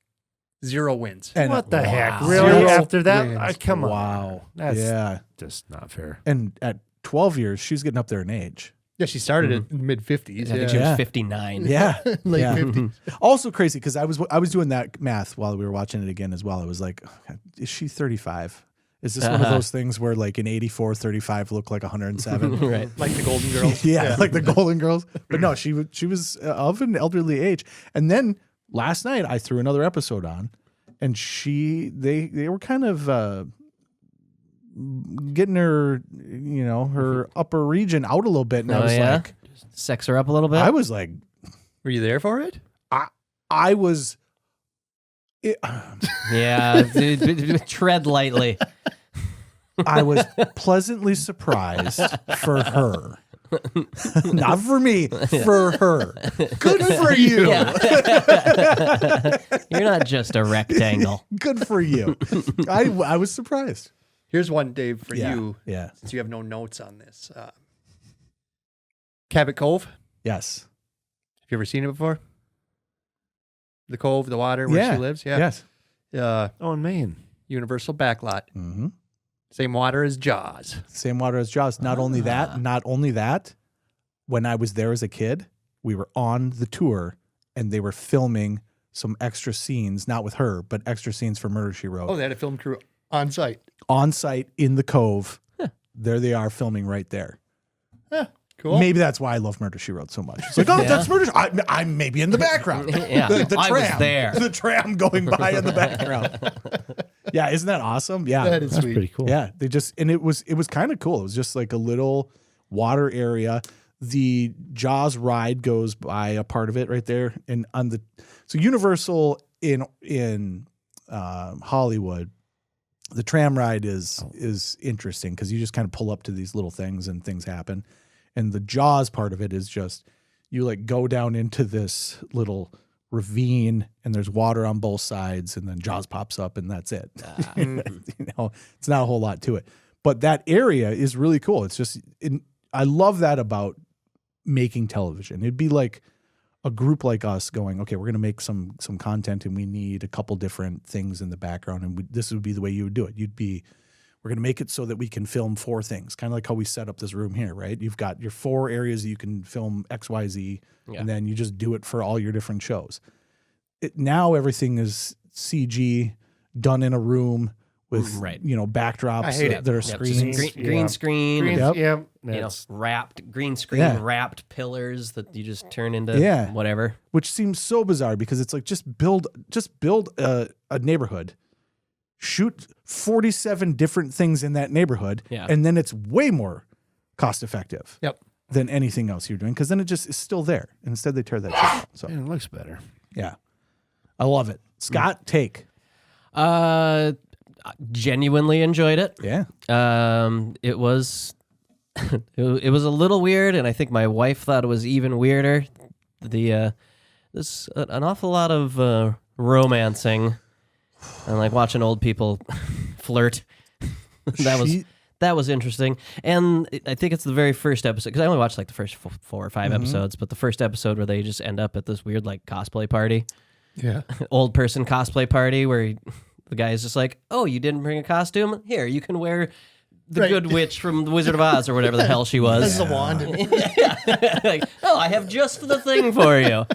0 wins. And What the heck? wow. Really? 0 After that? wins. Come on. Wow. That's just not fair. And at 12 years, she's getting up there in age. Yeah, she started it in the mid-50s. I think she was 59. Yeah. Late Yeah. 50s. Also crazy because I was doing that math while we were watching it again as well. I was like, oh, God, is she 35? Is this one of those things where like in 84, 35 looked like 107? Right. Like the Golden Girls. Yeah, like the Golden Girls. But no, she was of an elderly age. And then last night I threw another episode on, and they were kind of getting her, her upper region out a little bit. And I was like, sex her up a little bit. I was like, Were you there for it? I was. Yeah, tread lightly. I was pleasantly surprised for her. Not for me, for her. Good for you. Yeah. You're not just a rectangle. Good for you. I was surprised. Here's one, Dave, for you. Yeah. Since you have no notes on this. Cabot Cove. Yes. Have you ever seen it before? The Cove, the water where she lives? Yeah. Yes. In Maine. Universal backlot. Mm-hmm. Same water as Jaws. Same water as Jaws. Not only that, when I was there as a kid, we were on the tour and they were filming some extra scenes, not with her, but extra scenes for Murder, She Wrote. Oh, they had a film crew on site. On site in the Cove. There they are filming right there. Yeah, cool. Maybe that's why I love Murder, She Wrote so much. It's like, that's Murder. I'm maybe in the background. Yeah, the I tram, was there. The tram going by in the background. Yeah, isn't that awesome? Yeah, That is That's sweet. pretty cool. yeah. It was kind of cool. It was just like a little water area. The Jaws ride goes by a part of it right there, and so Universal in Hollywood. The tram ride is interesting because you just kind of pull up to these little things and things happen. And the Jaws part of it is just you like go down into this little ravine and there's water on both sides and then Jaws pops up and that's it. It's not a whole lot to it. But that area is really cool. It's just I love that about making television. It'd be like a group like us going, okay, we're going to make some content and we need a couple different things in the background. And this would be the way you would do it. We're going to make it so that we can film 4 things, kind of like how we set up this room here, right? You've got your 4 areas that you can film X, Y, Z, and then you just do it for all your different shows. Now everything is CG done in a room with, backdrops that are screens. Green screen. Wrapped green screen, wrapped pillars that you just turn into whatever. Which seems so bizarre because it's like just build a neighborhood, shoot 47 different things in that neighborhood, and then it's way more cost effective than anything else you're doing because then it just is still there. And instead they tear that shit out. So it looks better. Yeah. I love it. Scott, take. Genuinely enjoyed it. Yeah. It was it was a little weird, and I think my wife thought it was even weirder. There's an awful lot of romancing and like watching old people flirt. That was interesting, and I think it's the very first episode because I only watched like the first 4 or 5 episodes, but the first episode where they just end up at this weird like cosplay party, old person cosplay party where the guy is just like, "Oh, you didn't bring a costume? Here, you can wear the Good Witch from The Wizard of Oz or whatever the hell she was." This is a wand. Like, oh, I have just the thing for you.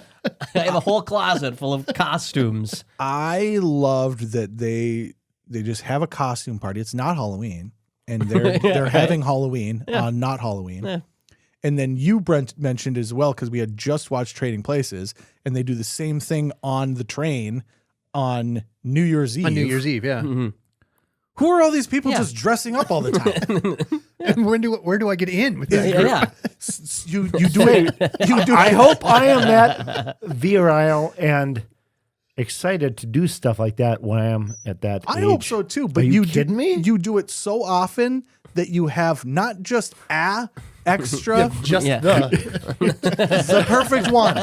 I have a whole closet full of costumes. I loved that they just have a costume party. It's not Halloween, and they're having Halloween on not Halloween. Yeah. And then you, Brent, mentioned as well because we had just watched Trading Places, and they do the same thing on the train on New Year's Eve. On New Year's Eve, yeah. Mm-hmm. Who are all these people just dressing up all the time? And where do I get in with this group? Yeah. You do it. I hope I am that virile and excited to do stuff like that when I am at that age. I hope so too. But Are you kidding me? You do it so often that you have not just extra, the perfect one.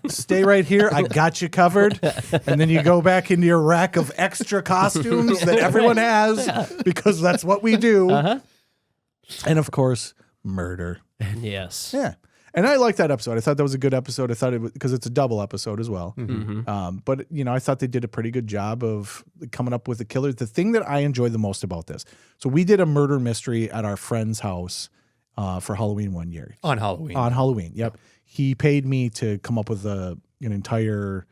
Stay right here. I got you covered. And then you go back into your rack of extra costumes that everyone has because that's what we do. And of course, murder. Yes. Yeah. And I liked that episode. I thought that was a good episode. I thought it was because it's a double episode as well. But I thought they did a pretty good job of coming up with a killer. The thing that I enjoyed the most about this, so we did a murder mystery at our friend's house for Halloween one year. On Halloween. On Halloween. Yep. He paid me to come up with an entire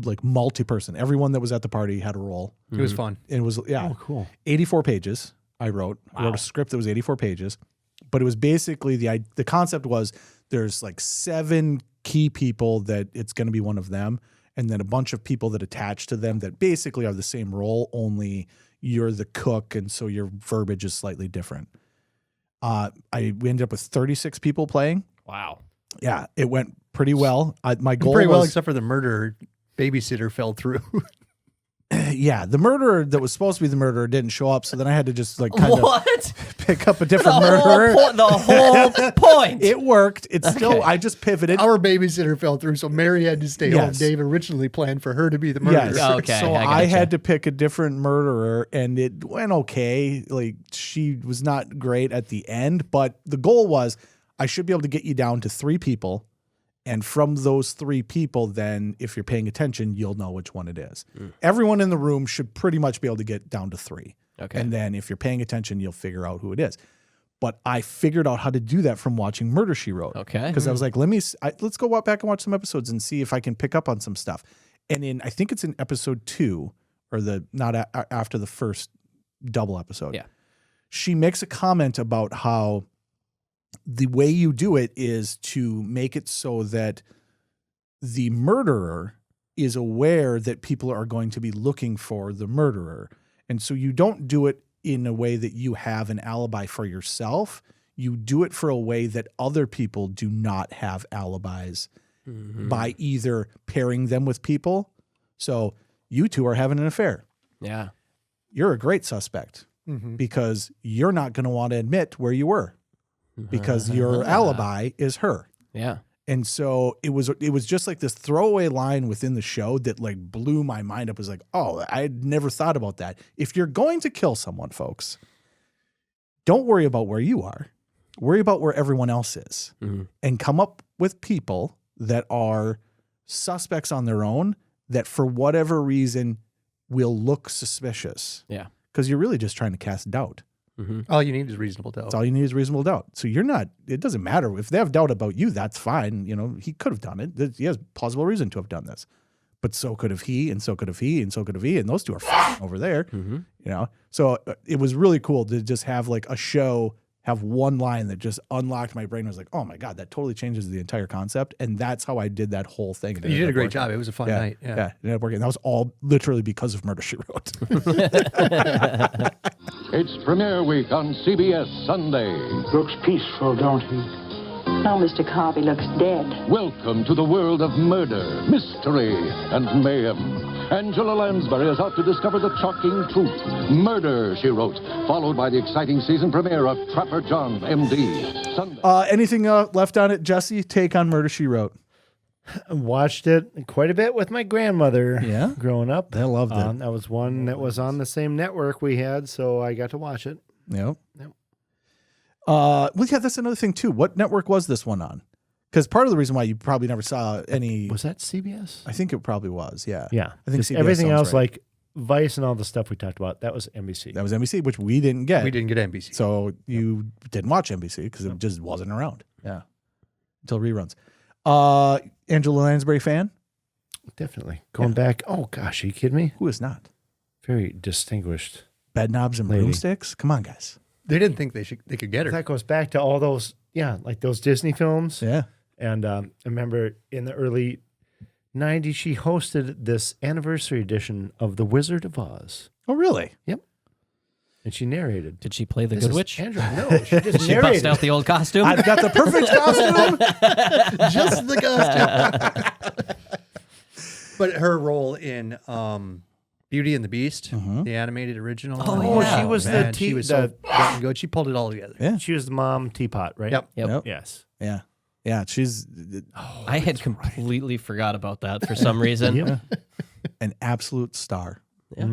like multi-person. Everyone that was at the party had a role. It was fun. It was, yeah. Oh, cool. 84 pages I wrote. I wrote a script that was 84 pages. But it was basically the concept was there's like 7 key people that it's going to be one of them, and then a bunch of people that attach to them that basically are the same role, only you're the cook, and so your verbiage is slightly different. We ended up with 36 people playing. Wow. Yeah, it went pretty well. My goal Pretty well, was, except for the murderer babysitter fell through. yeah, the murderer that was supposed to be the murderer didn't show up, so then I had to just like kind of What? pick up a different murderer. The whole point. It worked. It's still, I just pivoted. Our babysitter fell through, so Mary had to stay home. Yes. Dave originally planned for her to be the murderer. Yes. Oh, okay, So I I gotcha. had to pick a different murderer, and it went okay. Like, she was not great at the end, but the goal was I should be able to get you down to 3 people. And from those 3 people, then if you're paying attention, you'll know which one it is. Everyone in the room should pretty much be able to get down to 3. Okay. And then if you're paying attention, you'll figure out who it is. But I figured out how to do that from watching Murder, She Wrote. Okay. Because I was like, let's go back and watch some episodes and see if I can pick up on some stuff. And I think it's in episode 2, or after the first double episode. Yeah. She makes a comment about how the way you do it is to make it so that the murderer is aware that people are going to be looking for the murderer. And so you don't do it in a way that you have an alibi for yourself. You do it for a way that other people do not have alibis by either pairing them with people. So you 2 are having an affair. Yeah. You're a great suspect because you're not going to want to admit where you were. Because your alibi is her. Yeah. And so it was just like this throwaway line within the show that like blew my mind up. It was like, oh, I had never thought about that. If you're going to kill someone, folks, don't worry about where you are. Worry about where everyone else is. And come up with people that are suspects on their own that for whatever reason will look suspicious. Yeah. Because you're really just trying to cast doubt. All you need is reasonable doubt. That's all you need is reasonable doubt. So it doesn't matter. If they have doubt about you, that's fine. You know, he could have done it. He has plausible reason to have done this. But so could have he, and so could have he, and so could have he, and those 2 are over there. You know? So it was really cool to just have like a show have one line that just unlocked my brain. I was like, oh my God, that totally changes the entire concept. And that's how I did that whole thing. You did a great job. It was a fun night. Yeah. It ended up working. That was all literally because of Murder, She Wrote. It's premiere week on CBS Sunday. Looks peaceful, don't he? No, Mr. Cobb, he looks dead. Welcome to the world of murder, mystery, and mayhem. Angela Lansbury is out to discover the shocking truth. Murder, She Wrote, followed by the exciting season premiere of Trapper John, M.D. Sunday. Anything left on it, Jesse? Take on Murder, She Wrote. I watched it quite a bit with my grandmother growing up. I loved it. That was one that was on the same network we had, so I got to watch it. Yep. Well, yeah, that's another thing, too. What network was this one on? Because part of the reason why you probably never saw any... Was that CBS? I think it probably was, yeah. Yeah. I think CBS everything else, right. Like Vice and all the stuff we talked about, that was NBC. That was NBC, which we didn't get. We didn't get NBC. So you didn't watch NBC because it just wasn't around. Yeah. Until reruns. Angela Lansbury fan? Definitely. Going back, oh gosh, are you kidding me? Who is not? Very distinguished. Bed knobs and lady. broomsticks? Come on, guys. They didn't think they could get her. That goes back to all those, like those Disney films. Yeah. And I remember in the early 90s, she hosted this anniversary edition of The Wizard of Oz. Oh, really? Yep. And she narrated. Did she play the This Good is Witch? Andrew, no, she just She narrated. bust out the old costume? I've got the perfect costume. Just the costume. But her role in Beauty and the Beast, the animated original. Oh, she was man, the she was so fucking good. She pulled it all together. Yeah. She was the mom teapot, right? Yep. Yes. Yeah. Yeah. She's I had completely forgot about that for some reason. an absolute star. Yeah.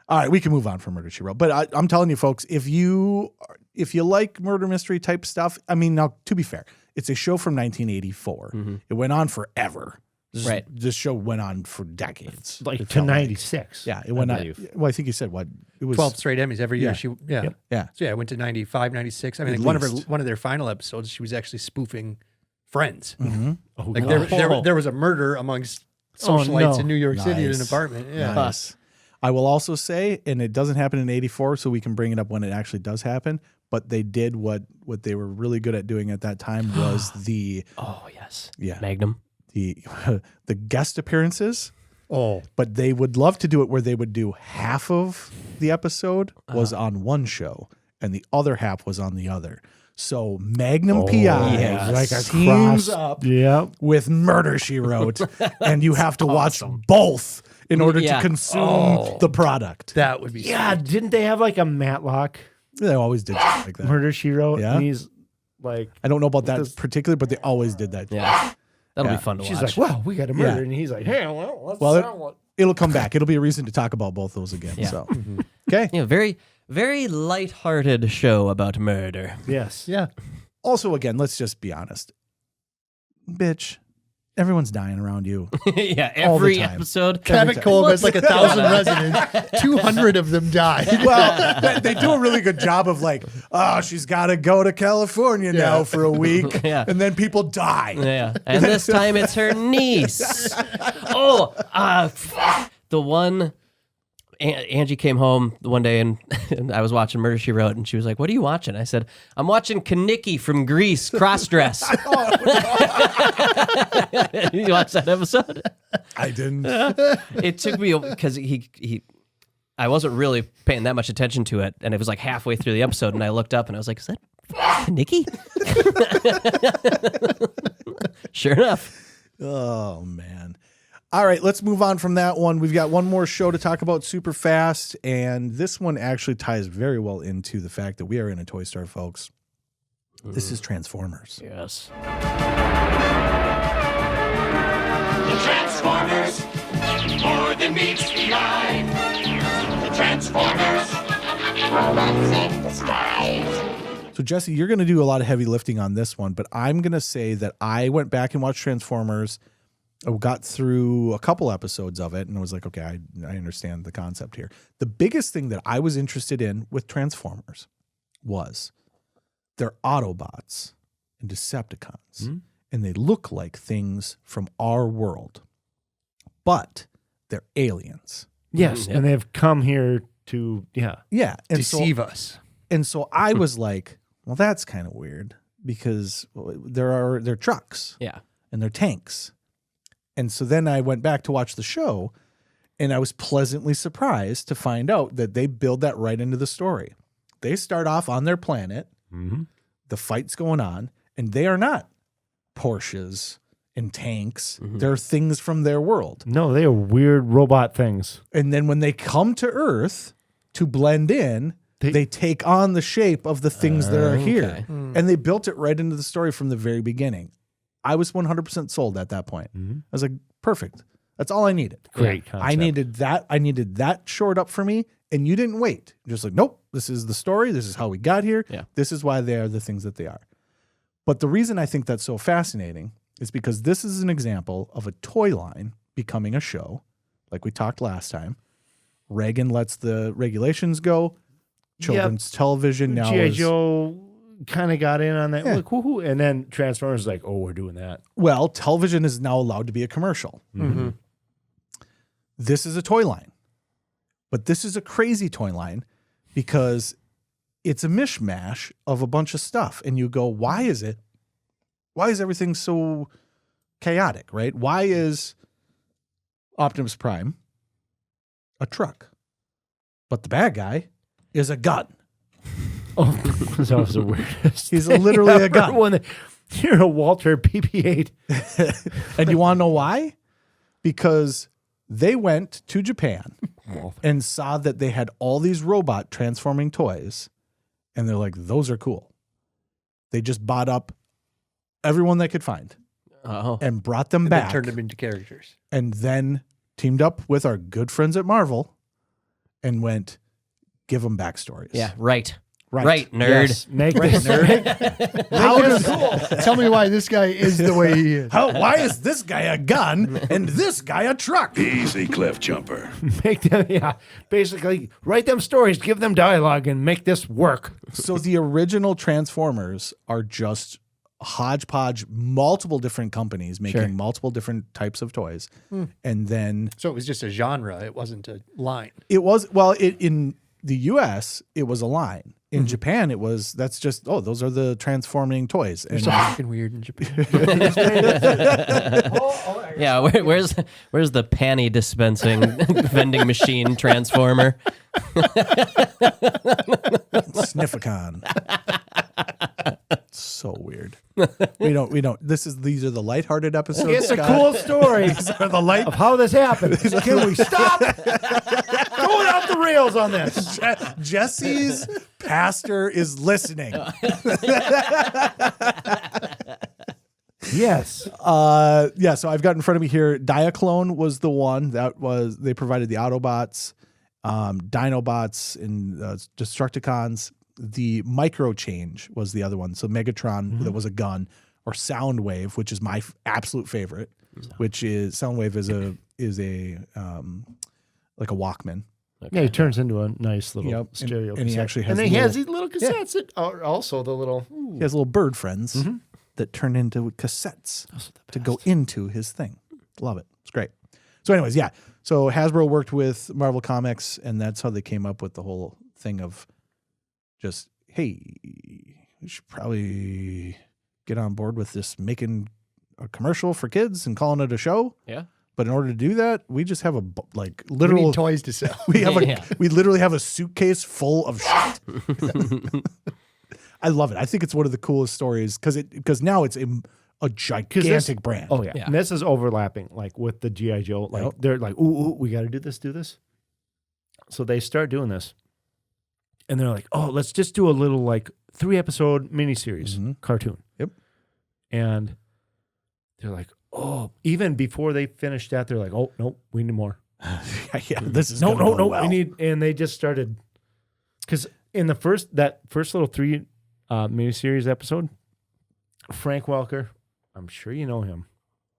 All right, we can move on from Murder, She Wrote. But I'm telling you, folks, if you like murder mystery type stuff, I mean, now, to be fair, it's a show from 1984. It went on forever. This show went on for decades. Like to 96. Yeah, it went on. Well, I think you said what? It was 12 straight Emmys every year. Yeah. Yeah. So yeah, it went to 95, 96. I mean, At like least. one of their final episodes, she was actually spoofing Friends. Oh, Like gosh. there was a murder amongst socialites in New York City in an Nice. apartment. Yeah. Nice. I will also say, and it doesn't happen in 84, so we can bring it up when it actually does happen, but they did what they were really good at doing at that time was the Magnum. the guest appearances. Oh. But they would love to do it where they would do half of the episode was on one show and the other half was on the other. So Magnum PI like a teams cross. up Yep. with Murder, She Wrote, and you have to watch both in order Yeah. to consume the product. That would be Yeah, didn't they have like a Matlock They always did shit like that. Murder She Wrote? Yeah. And he's like, I don't know about that This- particular, but they always did that. Yeah. That'll Yeah. be fun to she's watch. like, wow, we got a murder. Yeah. And he's like, hey, well, let's Well, sell it. It'll come back. It'll be a reason to talk about both those again. Yeah. So, okay. Yeah, very, very lighthearted show about murder. Yes. Yeah. Also, again, let's just be honest. Bitch, everyone's dying around you. Yeah, All the every time. episode. Cabot Cove has like 1,000 residents. 200 of them died. Well, they do a really good job of like, oh, she's got to go to California now for a week. Yeah. And then people die. Yeah, and this time it's her niece. The one. Angie came home one day and I was watching Murder, She Wrote, and she was like, "What are you watching?" I said, "I'm watching Kaniki from Grease cross-dress." You watched that episode? I didn't. It took me because I wasn't really paying that much attention to it, and it was like halfway through the episode, and I looked up and I was like, "Is that Kaniki?" Sure enough. Oh, man. All right, let's move on from that one. We've got one more show to talk about super fast, and this one actually ties very well into the fact that we are in a toy store, folks. This is Transformers. Yes. The Transformers, more than meets the eye. The Transformers, robots in disguise. So, Jesse, you're going to do a lot of heavy lifting on this one, but I'm going to say that I went back and watched Transformers. I got through a couple episodes of it and I was like, okay, I understand the concept here. The biggest thing that I was interested in with Transformers was they're Autobots and Decepticons, and they look like things from our world, but they're aliens. Yes. And they've come here to, Yeah. And Deceive us. And so I was like, well, that's kind of weird because they're trucks. Yeah. And they're tanks. And so then I went back to watch the show and I was pleasantly surprised to find out that they build that right into the story. They start off on their planet, the fight's going on, and they are not Porsches and tanks. They're things from their world. No, they are weird robot things. And then when they come to Earth to blend in, they take on the shape of the things that are here. Okay. And they built it right into the story from the very beginning. I was 100% sold at that point. I was like, perfect. That's all I needed. Great I concept. needed that shored up for me, and you didn't wait. You're just like, nope, this is the story. This is how we got here. Yeah. This is why they are the things that they are. But the reason I think that's so fascinating is because this is an example of a toy line becoming a show, like we talked last time. Reagan lets the regulations go. Children's television now G.I. is... Joe kind of got in on that. Yeah. Like, woohoo. And then Transformers is like, oh, we're doing that. Well, television is now allowed to be a commercial. This is a toy line. But this is a crazy toy line because it's a mishmash of a bunch of stuff. And you go, why is everything so chaotic, right? Why is Optimus Prime a truck? But the bad guy is a gun. Oh, that was the weirdest. He's literally a gun. When you're a Walter PP8. And you want to know why? Because they went to Japan and saw that they had all these robot transforming toys. And they're like, those are cool. They just bought up everyone they could find and brought them back. They turned them into characters. And then teamed up with our good friends at Marvel and went, give them backstories. Yeah, right. Right, nerd. Yes, make this nerd. How does tell me why this guy is the way he is? Why is this guy a gun and this guy a truck? Easy, cliff jumper. Make them, basically write them stories, give them dialogue, and make this work. So the original Transformers are just hodgepodge, multiple different companies making Sure. multiple different types of toys. And then So it was just a genre. It wasn't a line. it was, well, in the US, it was a line. In Japan, it was, that's just, those are the transforming toys. They're And so fucking weird in Japan. Yeah, where's the panty dispensing vending machine transformer? Sniffacon. So weird. We don't. These are the lighthearted episodes. It's a Scott. cool story These are the light. of how this happened. Can we stop going off the rails on this? Jesse's pastor is listening. Yes. Yeah. So I've got in front of me here. Diaclone was the one that was. They provided the Autobots, Dinobots, and Destructicons. The Micro Change was the other one. So Megatron, that was a gun, or Soundwave, which is my absolute favorite. Which is Soundwave is a like a Walkman. Yeah, he turns into a nice little stereo. And he cassette. actually has and he little- has these little cassettes that are also the little. He has little bird friends that turn into cassettes to go into his thing. Love it. It's great. So, anyways, yeah. So Hasbro worked with Marvel Comics, and that's how they came up with the whole thing of just, hey, we should probably get on board with this making a commercial for kids and calling it a show. Yeah. But in order to do that, we just have We literal need toys to sell. we have Yeah. we literally have a suitcase full of shit. I love it. I think it's one of the coolest stories because now it's a gigantic brand. Oh yeah. Yeah. And this is overlapping like with the G.I. Joe. Like they're like, ooh, we got to do this. So they start doing this, and they're like, oh, let's just do a little like 3-episode miniseries cartoon. Yep. And they're like, oh, even before they finished that, they're like, oh no, we need more. Yeah, this is No. well. We need, and they just started because in the first little 3 miniseries episode, Frank Welker, I'm sure you know him,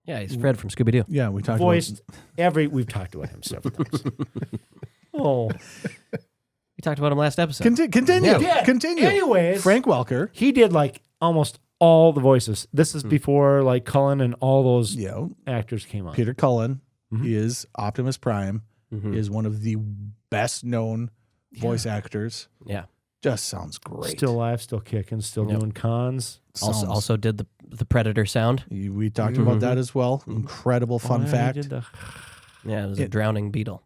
Yeah, he's Fred from Scooby Doo. Yeah, we talked voiced we've talked about him several times. Oh, We talked about him last episode. Continue. Yeah. Continue. Anyways, Frank Welker. he did like almost all the voices. This is before like Cullen and all those actors came on. Peter Cullen is Optimus Prime. Is one of the best known voice actors. Yeah. Just sounds great. Still alive, still kicking, still doing cons. Also did the Predator sound. We talked about that as well. Incredible fun fact. Yeah, it was a drowning beetle.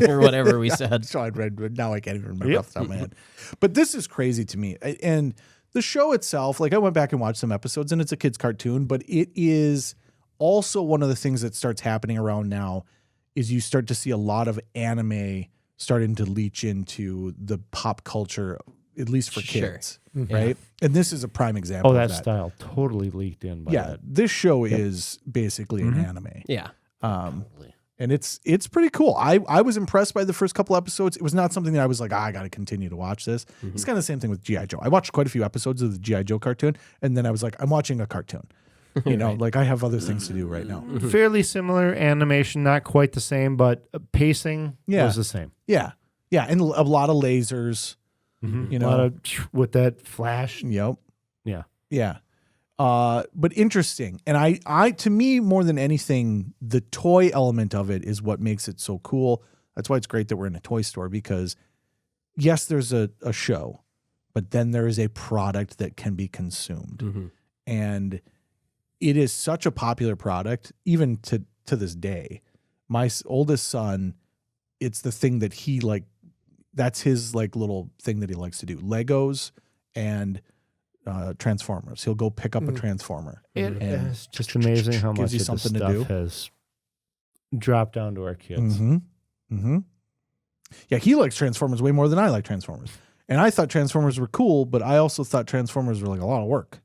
Or whatever we said. So I read, now I can't even remember off the top of my head. But this is crazy to me. And the show itself, like I went back and watched some episodes, and it's a kid's cartoon, but it is also one of the things that starts happening around now is you start to see a lot of anime starting to leach into the pop culture, at least for kids, right? And this is a prime example Oh, of that that. style totally leaked in by that. This show is basically an anime. Yeah. And it's pretty cool. I was impressed by the first couple episodes. It was not something that I was like, I got to continue to watch this. It's kind of the same thing with G.I. Joe. I watched quite a few episodes of the G.I. Joe cartoon, and then I was like, I'm watching a cartoon. You know, like I have other things to do right now. Fairly similar animation, not quite the same, but pacing was the same. Yeah. Yeah. And a lot of lasers, you know. A lot of with that flash. Yep. Yeah. Yeah. But interesting. And I to me, more than anything, the toy element of it is what makes it so cool. That's why it's great that we're in a toy store, because yes, there's a show, but then there is a product that can be consumed. And it is such a popular product, even to this day. My oldest son, it's the thing that he that's his like little thing that he likes to do. Legos and Transformers. He'll go pick up a Transformer. It's just amazing how much gives you of this something to stuff do. has dropped down to our kids. Yeah, he likes Transformers way more than I like Transformers. And I thought Transformers were cool, but I also thought Transformers were like a lot of work.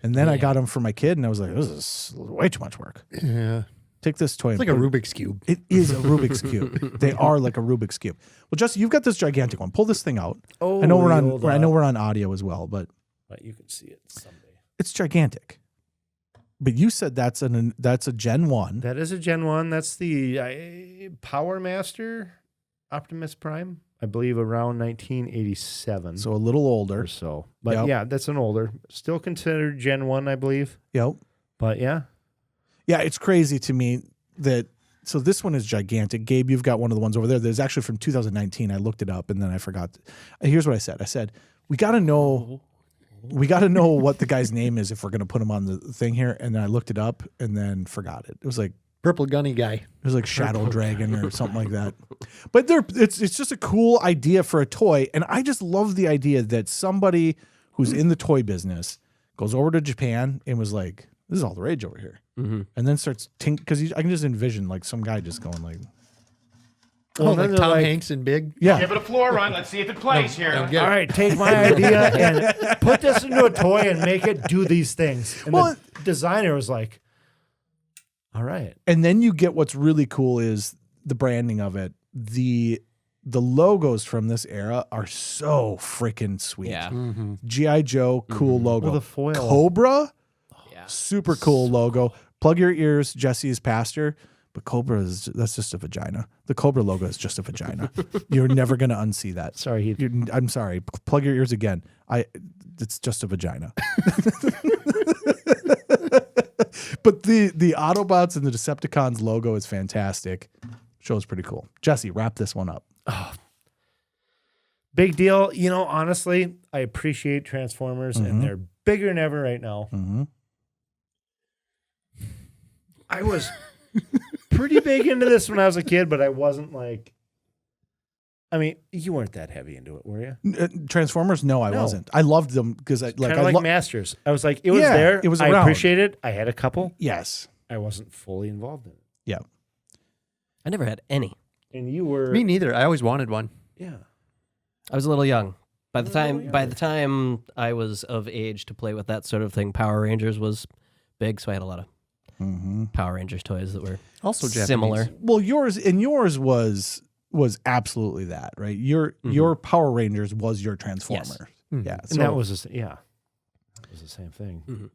And then I got them for my kid, and I was like, this is way too much work. Yeah. Take this toy. It's like a Rubik's Cube. It is a Rubik's Cube. They are like a Rubik's Cube. Well, Jesse, you've got this gigantic one. Pull this thing out. Oh, I know we're on audio as well, but you can see it someday. it's gigantic. But you said that's a Gen 1. That is a Gen 1. That's the Power Master Optimus Prime, I believe around 1987. So a little older. Or so. But yeah, that's an older. Still considered Gen 1, I believe. Yep. But yeah. Yeah, it's crazy to me that, so this one is gigantic. Gabe, you've got one of the ones over there. There's actually from 2019. I looked it up and then I forgot. Here's what I said. I said, we got to know what the guy's name is if we're going to put him on the thing here. And then I looked it up and then forgot it. It was like, Purple gunny guy. It was like Shadow Dragon or something like that. But it's just a cool idea for a toy. And I just love the idea that somebody who's in the toy business goes over to Japan and was like, this is all the rage over here. Mm-hmm. And then starts because I can just envision like some guy just going like, like Tom Hanks and Big. Yeah. Give it a floor run. Let's see if it plays here. All right, take my idea and put this into a toy and make it do these things. And the designer was like, all right. And then you get what's really cool is the branding of it. The logos from this era are so freaking sweet. Yeah. G.I. Joe, cool logo. Well, the foil. Cobra, super cool logo. Plug your ears, Jesse is pastor. But Cobra that's just a vagina. The Cobra logo is just a vagina. You're never gonna unsee that. Sorry, I'm sorry. Plug your ears again. It's just a vagina. But the Autobots and the Decepticons logo is fantastic. Show's pretty cool. Jesse, wrap this one up. Oh, big deal. You know, honestly, I appreciate Transformers, and they're bigger than ever right now. Mm-hmm. I was pretty big into this when I was a kid, but I wasn't like. I mean, you weren't that heavy into it, were you? Transformers? No, I wasn't. I loved them because I kind of like Masters. I was like, it was there. It was I around. appreciate it. I had a couple. Yes. I wasn't fully involved in it. Yeah. I never had any. And you were Me neither. I always wanted one. Yeah. I was a little young. By the time I was of age to play with that sort of thing, Power Rangers was big, so I had a lot of Power Rangers toys that were also similar. Japanese. Well, yours was absolutely that, right? Your Power Rangers was your Transformer. Yes. Yeah. And that was it was the same thing.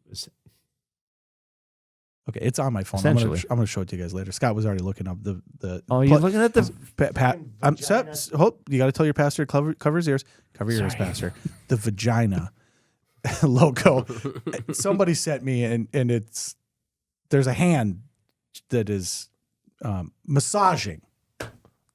Okay, it's on my phone. Essentially. I'm gonna show it to you guys later. Scott was already looking up the. Oh, you're looking at the Pat. I'm hope you got to tell your pastor to cover his ears. Cover your ears, pastor. The vagina logo. Somebody sent me, and there's a hand that is massaging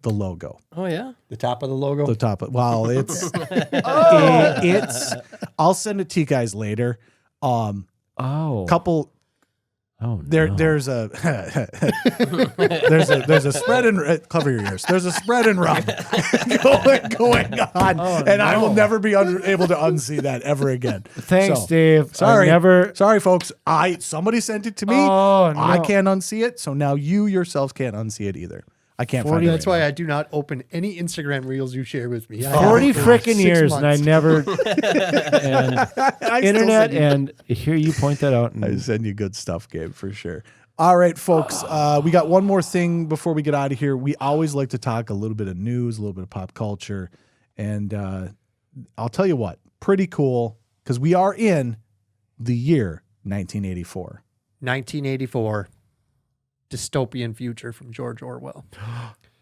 the logo. Oh yeah, the top of the logo. The top. Well, it's it's. I'll send it to you guys later. Couple. Oh, there's a there's a spread and cover your ears. There's a spread and rub going on, and I will never be able to unsee that ever again. Thanks, Dave. Sorry, never. Sorry, folks. Somebody sent it to me. Oh, no. I can't unsee it, so now you yourselves can't unsee it either. I can't find it. That's why I do not open any Instagram reels you share with me. 40 freaking years, and I never. Internet, and here you point that out. I send you good stuff, Gabe, for sure. All right, folks. We got one more thing before we get out of here. We always like to talk a little bit of news, a little bit of pop culture, and I'll tell you what, pretty cool because we are in the year 1984. 1984. Dystopian future from George Orwell.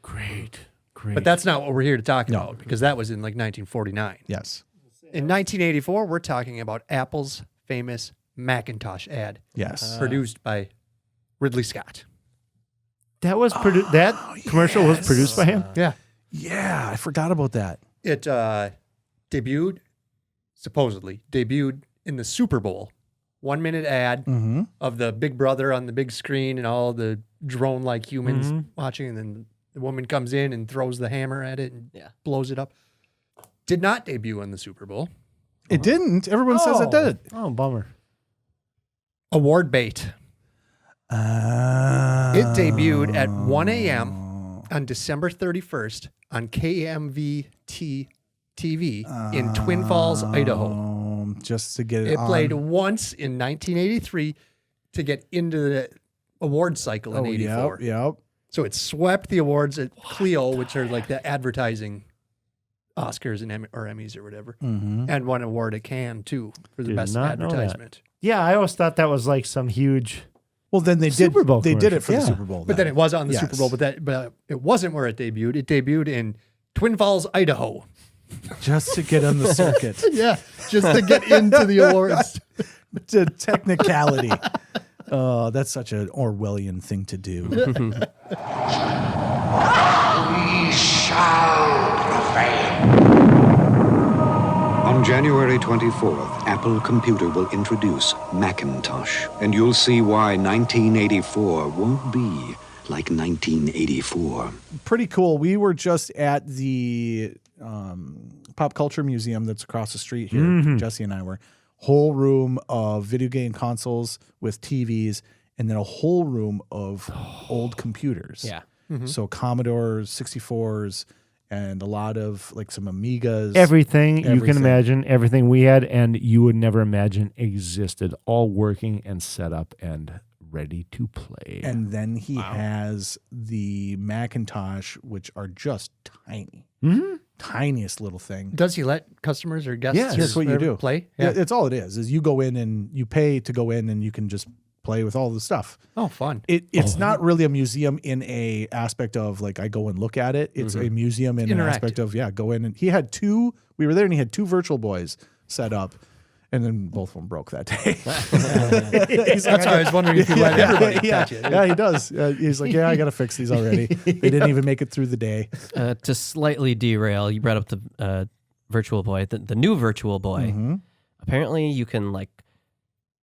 Great. But that's not what we're here to talk about because that was in like 1949. Yes. In 1984, we're talking about Apple's famous Macintosh ad. Yes. Produced by Ridley Scott. That was commercial was produced by him? Yeah. Yeah, I forgot about that. It supposedly debuted in the Super Bowl. 1 minute ad of the Big Brother on the big screen and all the drone-like humans watching, and then the woman comes in and throws the hammer at it and blows it up. Did not debut on the Super Bowl. It didn't. Everyone says it did. Oh, bummer. Award bait. It debuted at 1 a.m. on December 31st on KMVT TV in Twin Falls, Idaho. Just to get it It on. played once in 1983 to get into the award cycle in 84. Yep. So it swept the awards at Clio, which are like the advertising Oscars and or Emmys or whatever, and won an award at Cannes too for the best advertisement. Yeah, I always thought that was like some huge. Well, then they Super did. Bowl They did it for the commercial. Super Bowl. But then it was on the Yes. Super Bowl, but it wasn't where it debuted. It debuted in Twin Falls, Idaho. Just to get on the circuit. Yeah, just to get into the awards. It's a technicality. Oh, that's such an Orwellian thing to do. We shall prevail. On January 24th, Apple Computer will introduce Macintosh, and you'll see why 1984 won't be like 1984. Pretty cool. We were just at the Pop Culture Museum that's across the street here. Jesse and I were. Whole room of video game consoles with TVs, and then a whole room of old computers. Yeah. So Commodores, 64s, and a lot of like some Amigas. Everything you can imagine, everything we had, and you would never imagine existed, all working and set up and ready to play. And then he has the Macintosh, which are just tiny. Tiniest little thing. Does he let customers or guests? Yeah, that's what you do. Play. Yeah, it's all it is you go in and you pay to go in and you can just play with all the stuff. Oh, fun. It's not really a museum in a aspect of like I go and look at it. It's a museum in an aspect of go in, and he had we were there and he had 2 Virtual Boys set up. And then both of them broke that day. That's why I was wondering if you let everybody touch it. Yeah, he does. He's like, I got to fix these already. They didn't even make it through the day. To slightly derail, you brought up the Virtual Boy, the new Virtual Boy. Apparently, you can like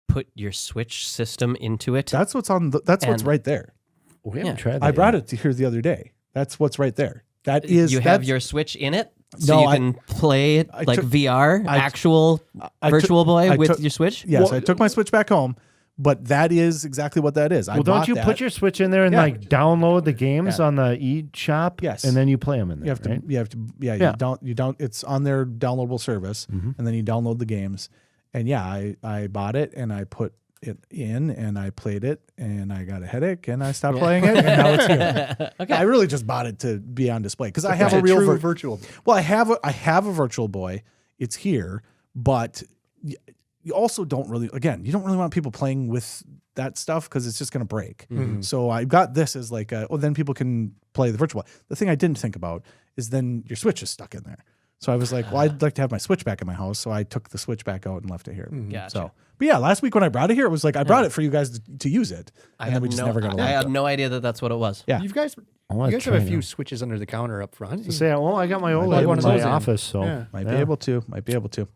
put your Switch system into it. That's what's on. That's what's right there. We haven't tried that I brought yet. it here the other day. That's what's right there. That is. You have your Switch in it, so No, you can play it like took- VR, I- actual I Virtual took- Boy I with took- your Switch. Yes, I took my Switch back home, but that is exactly what that is. Well, don't you put your Switch in there and like download the games on the eShop? Yes. And then you play them in there. You have to. right? You have to. Yeah. You don't. It's on their downloadable service, and then you download the games. And yeah, I bought it and I put it in and I played it and I got a headache and I stopped playing it and now it's here. Okay. I really just bought it to be on display because I have a real true Virtual Boy. Well, I have a Virtual Boy. It's here, but you also don't really. Again, you don't really want people playing with that stuff because it's just going to break. So I got this as like, then people can play the Virtual Boy. The thing I didn't think about is then your Switch is stuck in there. So I was like, well, I'd like to have my Switch back in my house. So I took the Switch back out and left it here. Gotcha. So, but yeah, last week when I brought it here, it was like, I brought it for you guys to use it. And then we just never got I around had to it. no idea that that's what it was. Yeah. You guys have a few switches under the counter up front. To say, I got my Plug OLED one in of my those in. office, so Yeah. Might be able to.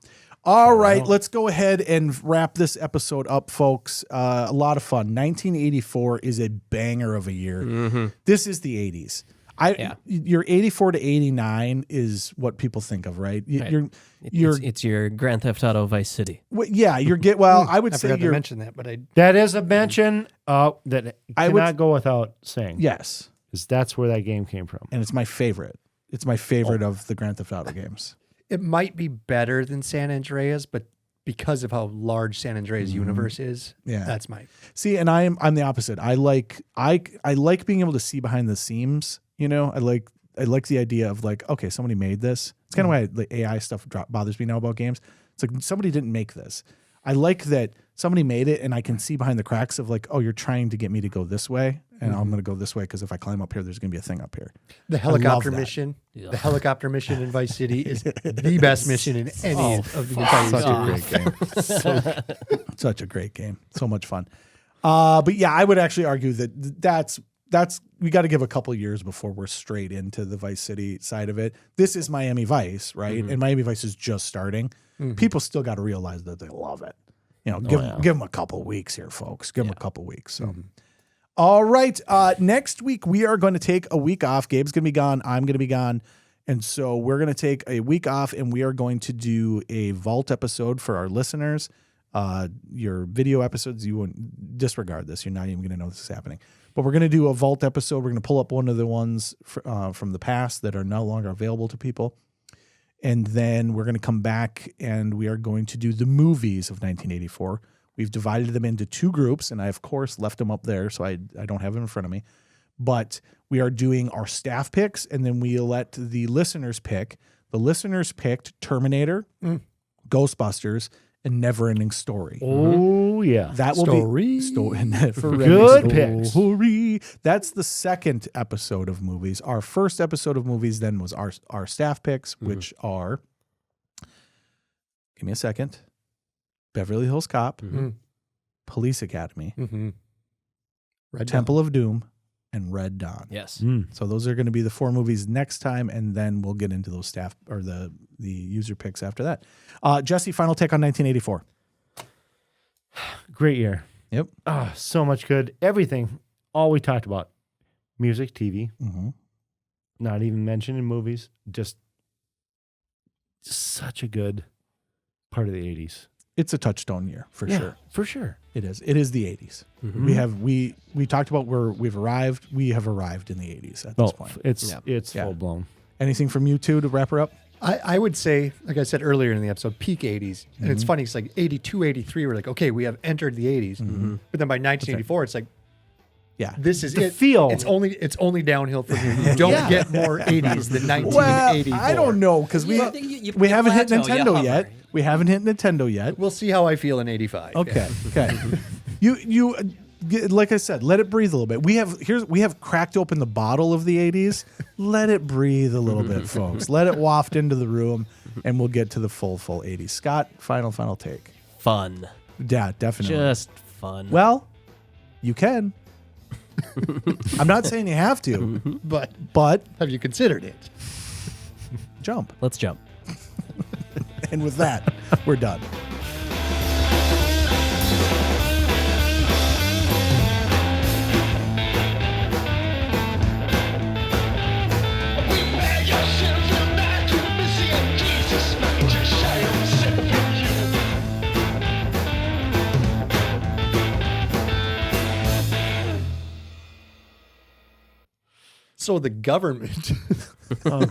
All right, let's go ahead and wrap this episode up, folks. A lot of fun. 1984 is a banger of a year. This is the 80s. Your 84 to 89 is what people think of, right? It's your Grand Theft Auto Vice City. I would I say forgot to you're mention that, but that is a mention that I cannot would- go without saying. yes, Because that's where that game came from. and it's my favorite. It's my favorite of the Grand Theft Auto games. it might be better than San Andreas, but because of how large San Andreas universe is, that's my See, and I'm the opposite. I like being able to see behind the seams. You know, I like the idea of like, okay, somebody made this. It's kind of why the AI stuff bothers me now about games. It's like somebody didn't make this. I like that somebody made it, and I can see behind the cracks of like, oh, you're trying to get me to go this way, and I'm going to go this way because if I climb up here, there's going to be a thing up here. The helicopter mission. The helicopter mission in Vice City is the best mission in any of the entire Such a great game. Such a great game. So much fun. But yeah, I would actually argue that that's we got to give a couple years before we're straight into the Vice City side of it. This is Miami Vice, right? And Miami Vice is just starting. People still got to realize that they love it. You know, give them a couple weeks here, folks. Give them a couple weeks. So, all right. Next week we are going to take a week off. Gabe's going to be gone. I'm going to be gone. And so we're going to take a week off and we are going to do a vault episode for our listeners. Your video episodes, you wouldn't disregard this. You're not even going to know this is happening. But we're going to do a vault episode. We're going to pull up one of the ones from the past that are no longer available to people. And then we're going to come back and we are going to do the movies of 1984. We've divided them into 2 groups, and I, of course, left them up there, so I don't have them in front of me. But we are doing our staff picks, and then we let the listeners pick. The listeners picked Terminator, Ghostbusters, and Neverending Story. Oh, Oh, yeah. That will Story. be Good picks. Story. That's the second episode of movies. Our first episode of movies then was our staff picks, which are, give me a second, Beverly Hills Cop, Police Academy, Temple of Doom, and Red Dawn. Yes. So those are going to be the 4 movies next time, and then we'll get into those staff or the user picks after that. Jesse, final take on 1984. Great year. Yep. Oh, so much good. Everything. All we talked about. Music, TV. Not even mentioned in movies. Just such a good part of the 80s. It's a touchstone year for sure. For sure. It is. It is the 80s. We talked about where we've arrived. We have arrived in the 80s at this point. It's full blown. Anything from you two to wrap her up? I would say, like I said earlier in the episode, peak 80s. And it's funny, it's like 82, 83, we're like, okay, we have entered the 80s. But then by 1984, it's like, this is The it. feel. It's only downhill from here. You don't get more 80s than 1984. Well, I don't know, because we haven't hit Nintendo yet. We haven't hit Nintendo yet. We'll see how I feel in 85. Okay. Okay. You like I said, let it breathe a little bit. We have cracked open the bottle of the 80s. Let it breathe a little bit, folks. Let it waft into the room, and we'll get to the full 80s. Scott, final take. Fun. Yeah, definitely. Just fun. Well, you can. I'm not saying you have to, but have you considered it? Jump. Let's jump. And with that, we're done. So the government, Yeah.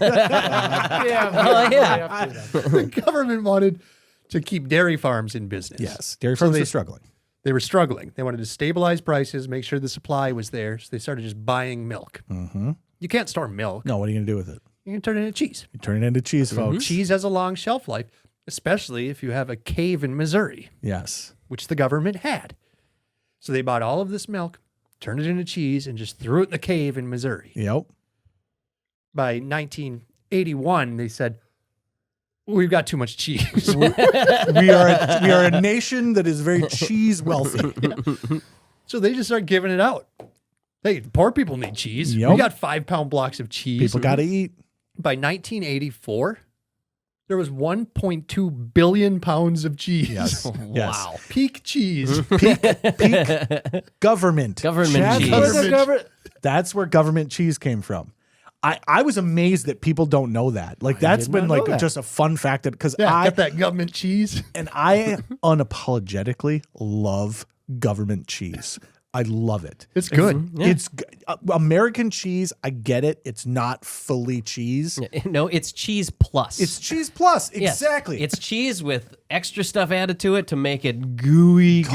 the government wanted to keep dairy farms in business. Yes, dairy farms are struggling. They were struggling. They wanted to stabilize prices, make sure the supply was there. So they started just buying milk. You can't store milk. No, what are you going to do with it? You can turn it into cheese. You turn it into cheese, folks. Cheese has a long shelf life, especially if you have a cave in Missouri, Yes. which the government had. So they bought all of this milk, turned it into cheese, and just threw it in the cave in Missouri. Yep. By 1981, they said, we've got too much cheese. we are a nation that is very cheese wealthy. So they just start giving it out. Hey, poor people need cheese. Yep. We got 5-pound blocks of cheese. People got to eat. By 1984, there was 1.2 billion pounds of cheese. Yes. Wow. Peak cheese. Peak government. Government cheese. That's where government cheese came from. I was amazed that people don't know that. Like that's been like just a fun fact that because I get that government cheese. And I unapologetically love government cheese. I love it. It's good. It's American cheese. I get it. It's not fully cheese. No, it's cheese plus. It's cheese plus. Yes. Exactly. It's cheese with extra stuff added to it to make it gooey.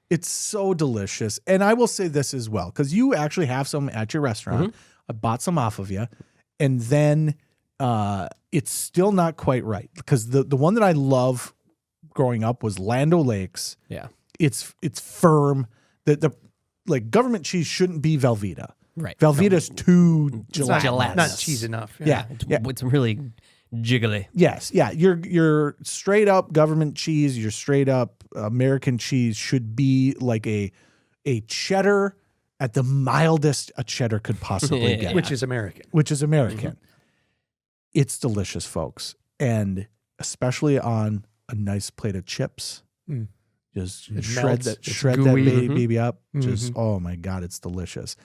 It's so delicious. And I will say this as well, because you actually have some at your restaurant. I bought some off of you. And then it's still not quite right. Because the one that I love growing up was Land O'Lakes. Yeah. It's firm. The like government cheese shouldn't be Velveeta. Right. Velveeta's too gelatinous. Not cheese enough. Yeah. It's really jiggly. Yes. Yeah. Your straight up government cheese, your straight up American cheese should be like a cheddar at the mildest a cheddar could possibly get. Which is American. It's delicious, folks. And especially on a nice plate of chips. Just shred that baby up. Just, oh my God, it's delicious.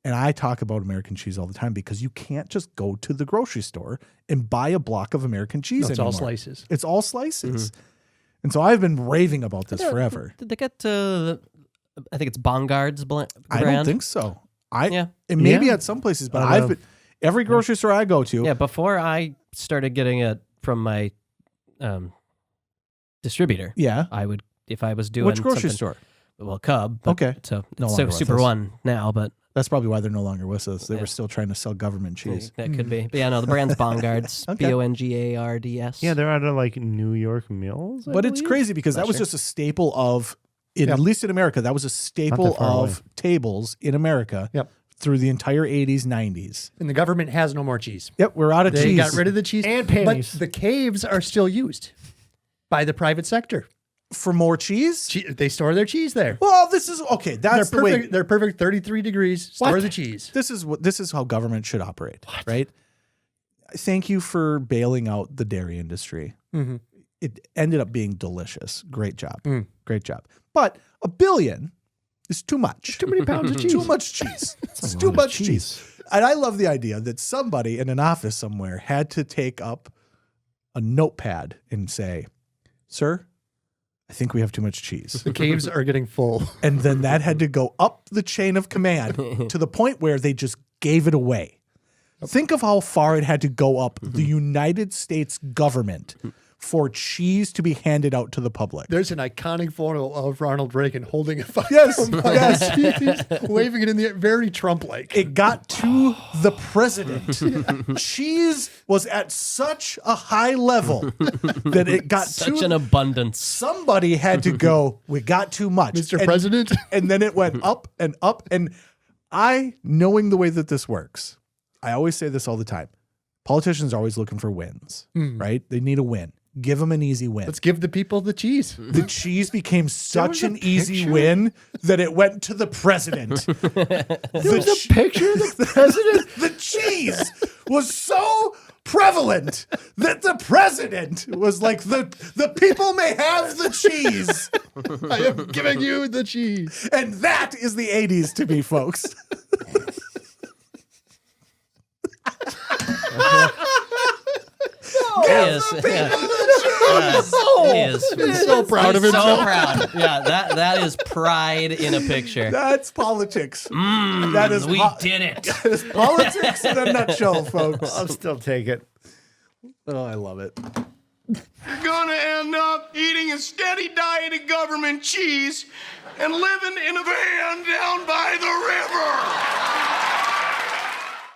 And I talk about American cheese all the time because you can't just go to the grocery store and buy a block of American cheese It's anymore. all slices. It's all slices. And so I've been raving about this forever. Did they get I think it's Bongard's brand? I don't think so. And maybe at some places, but every grocery store I go to. Yeah, before I started getting it from my distributor. Yeah. I would, if I was doing which grocery something- store? Well, Cub. Okay. So No it's longer with Super us. One now, but That's probably why they're no longer with us. They were still trying to sell government cheese. that could be. But yeah, no, the brand's Bongards. Okay. Bongards. Yeah, they're out of like New York Mills. I But it's believe. crazy because that was Fletcher. just a staple of At least in America, that was a staple of tables in America through the entire 80s, 90s. And the government has no more cheese. Yep, we're out of cheese. They got rid of the cheese. And pennies. But the caves are still used by the private sector. For more cheese? They store their cheese there. Well, this is okay. That's they're the perfect, way. They're perfect 33 degrees. Store the cheese. This is how government should operate, right? Thank you for bailing out the dairy industry. Mm-hmm. It ended up being delicious. Great job. Great job. But $1 billion is too much. Too many pounds of cheese. Too much cheese. It's too much cheese. And I love the idea that somebody in an office somewhere had to take up a notepad and say, "Sir, I think we have too much cheese." The caves are getting full. And then that had to go up the chain of command to the point where they just gave it away. Think of how far it had to go up the United States government for cheese to be handed out to the public. There's an iconic photo of Ronald Reagan holding a fire. Yes. He's waving it in the air, very Trump-like. It got to the president. Cheese was at such a high level that it got such an abundance. Somebody had to go, "We got too much, Mr. President." And then it went up and up. And knowing the way that this works, I always say this all the time. Politicians are always looking for wins, right? They need a win. Give them an easy win. Let's give the people the cheese. The cheese became such an easy win that it went to the president. There was a picture of the president? The cheese was so prevalent that the president was like, the people may have the cheese. I am giving you the cheese. And that is the 80s to me, folks. He is. He's so proud of himself. So proud. Yeah, that is pride in a picture. That's politics. That is we did it. That is politics in a nutshell, folks. I'll still take it. Oh, I love it. You're gonna end up eating a steady diet of government cheese and living in a van down by the river.